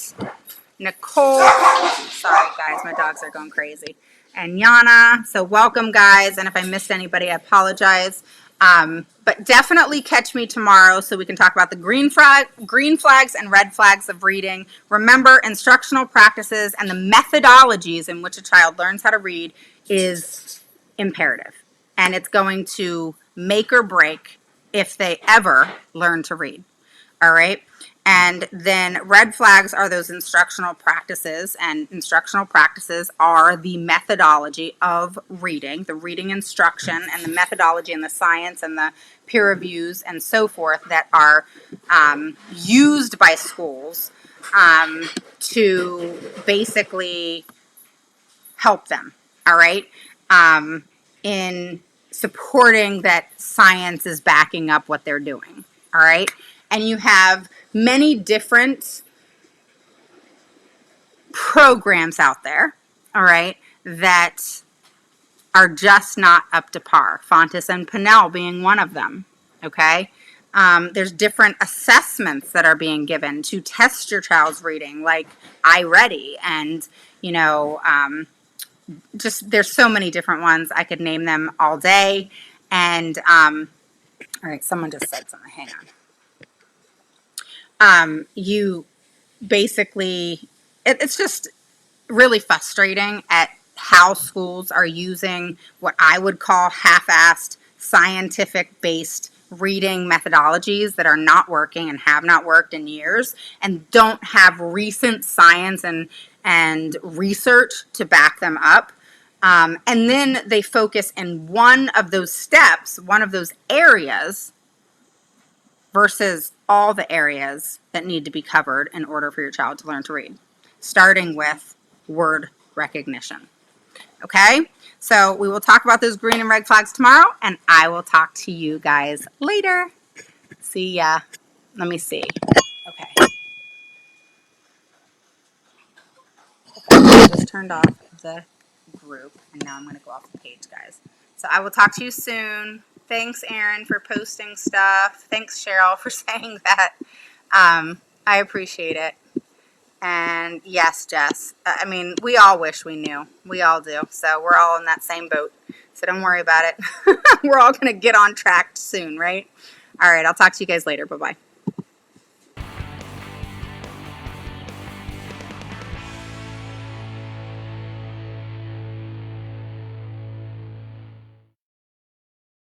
Speaker 1: Nicole. Sorry, guys, my dogs are going crazy. And Yana. So welcome, guys. And if I missed anybody, I apologize. But definitely catch me tomorrow so we can talk about the green flags and red flags of reading. Remember, instructional practices and the methodologies in which a child learns how to read is imperative. And it's going to make or break if they ever learn to read. All right. And then red flags are those instructional practices, and instructional practices are the methodology of reading, the reading instruction and the methodology and the science and the peer reviews and so forth that are used by schools to basically help them, all right, in supporting that science is backing up what they're doing, all right? And you have many different programs out there, all right, that are just not up to par. Fontes and Pinnell being one of them, okay? There's different assessments that are being given to test your child's reading, like iReady, and, you know, just there's so many different ones. I could name them all day. And, all right, someone just said something. Hang on. You basically, it's just really frustrating at how schools are using what I would call half-assed, scientific-based reading methodologies that are not working and have not worked in years and don't have recent science and research to back them up. And then they focus in one of those steps, one of those areas, versus all the areas that need to be covered in order for your child to learn to read, starting with word recognition. Okay, so we will talk about those green and red flags tomorrow, and I will talk to you guys later. See ya. Let me see. Okay. I just turned off the group, and now I'm going to go off the page, guys. So I will talk to you soon. Thanks, Erin, for posting stuff. Thanks, Cheryl, for saying that. I appreciate it. And yes, Jess, I mean, we all wish we knew. We all do. So we're all in that same boat. So don't worry about it. We're all going to get on track soon, right? All right, I'll talk to you guys later. Bye-bye.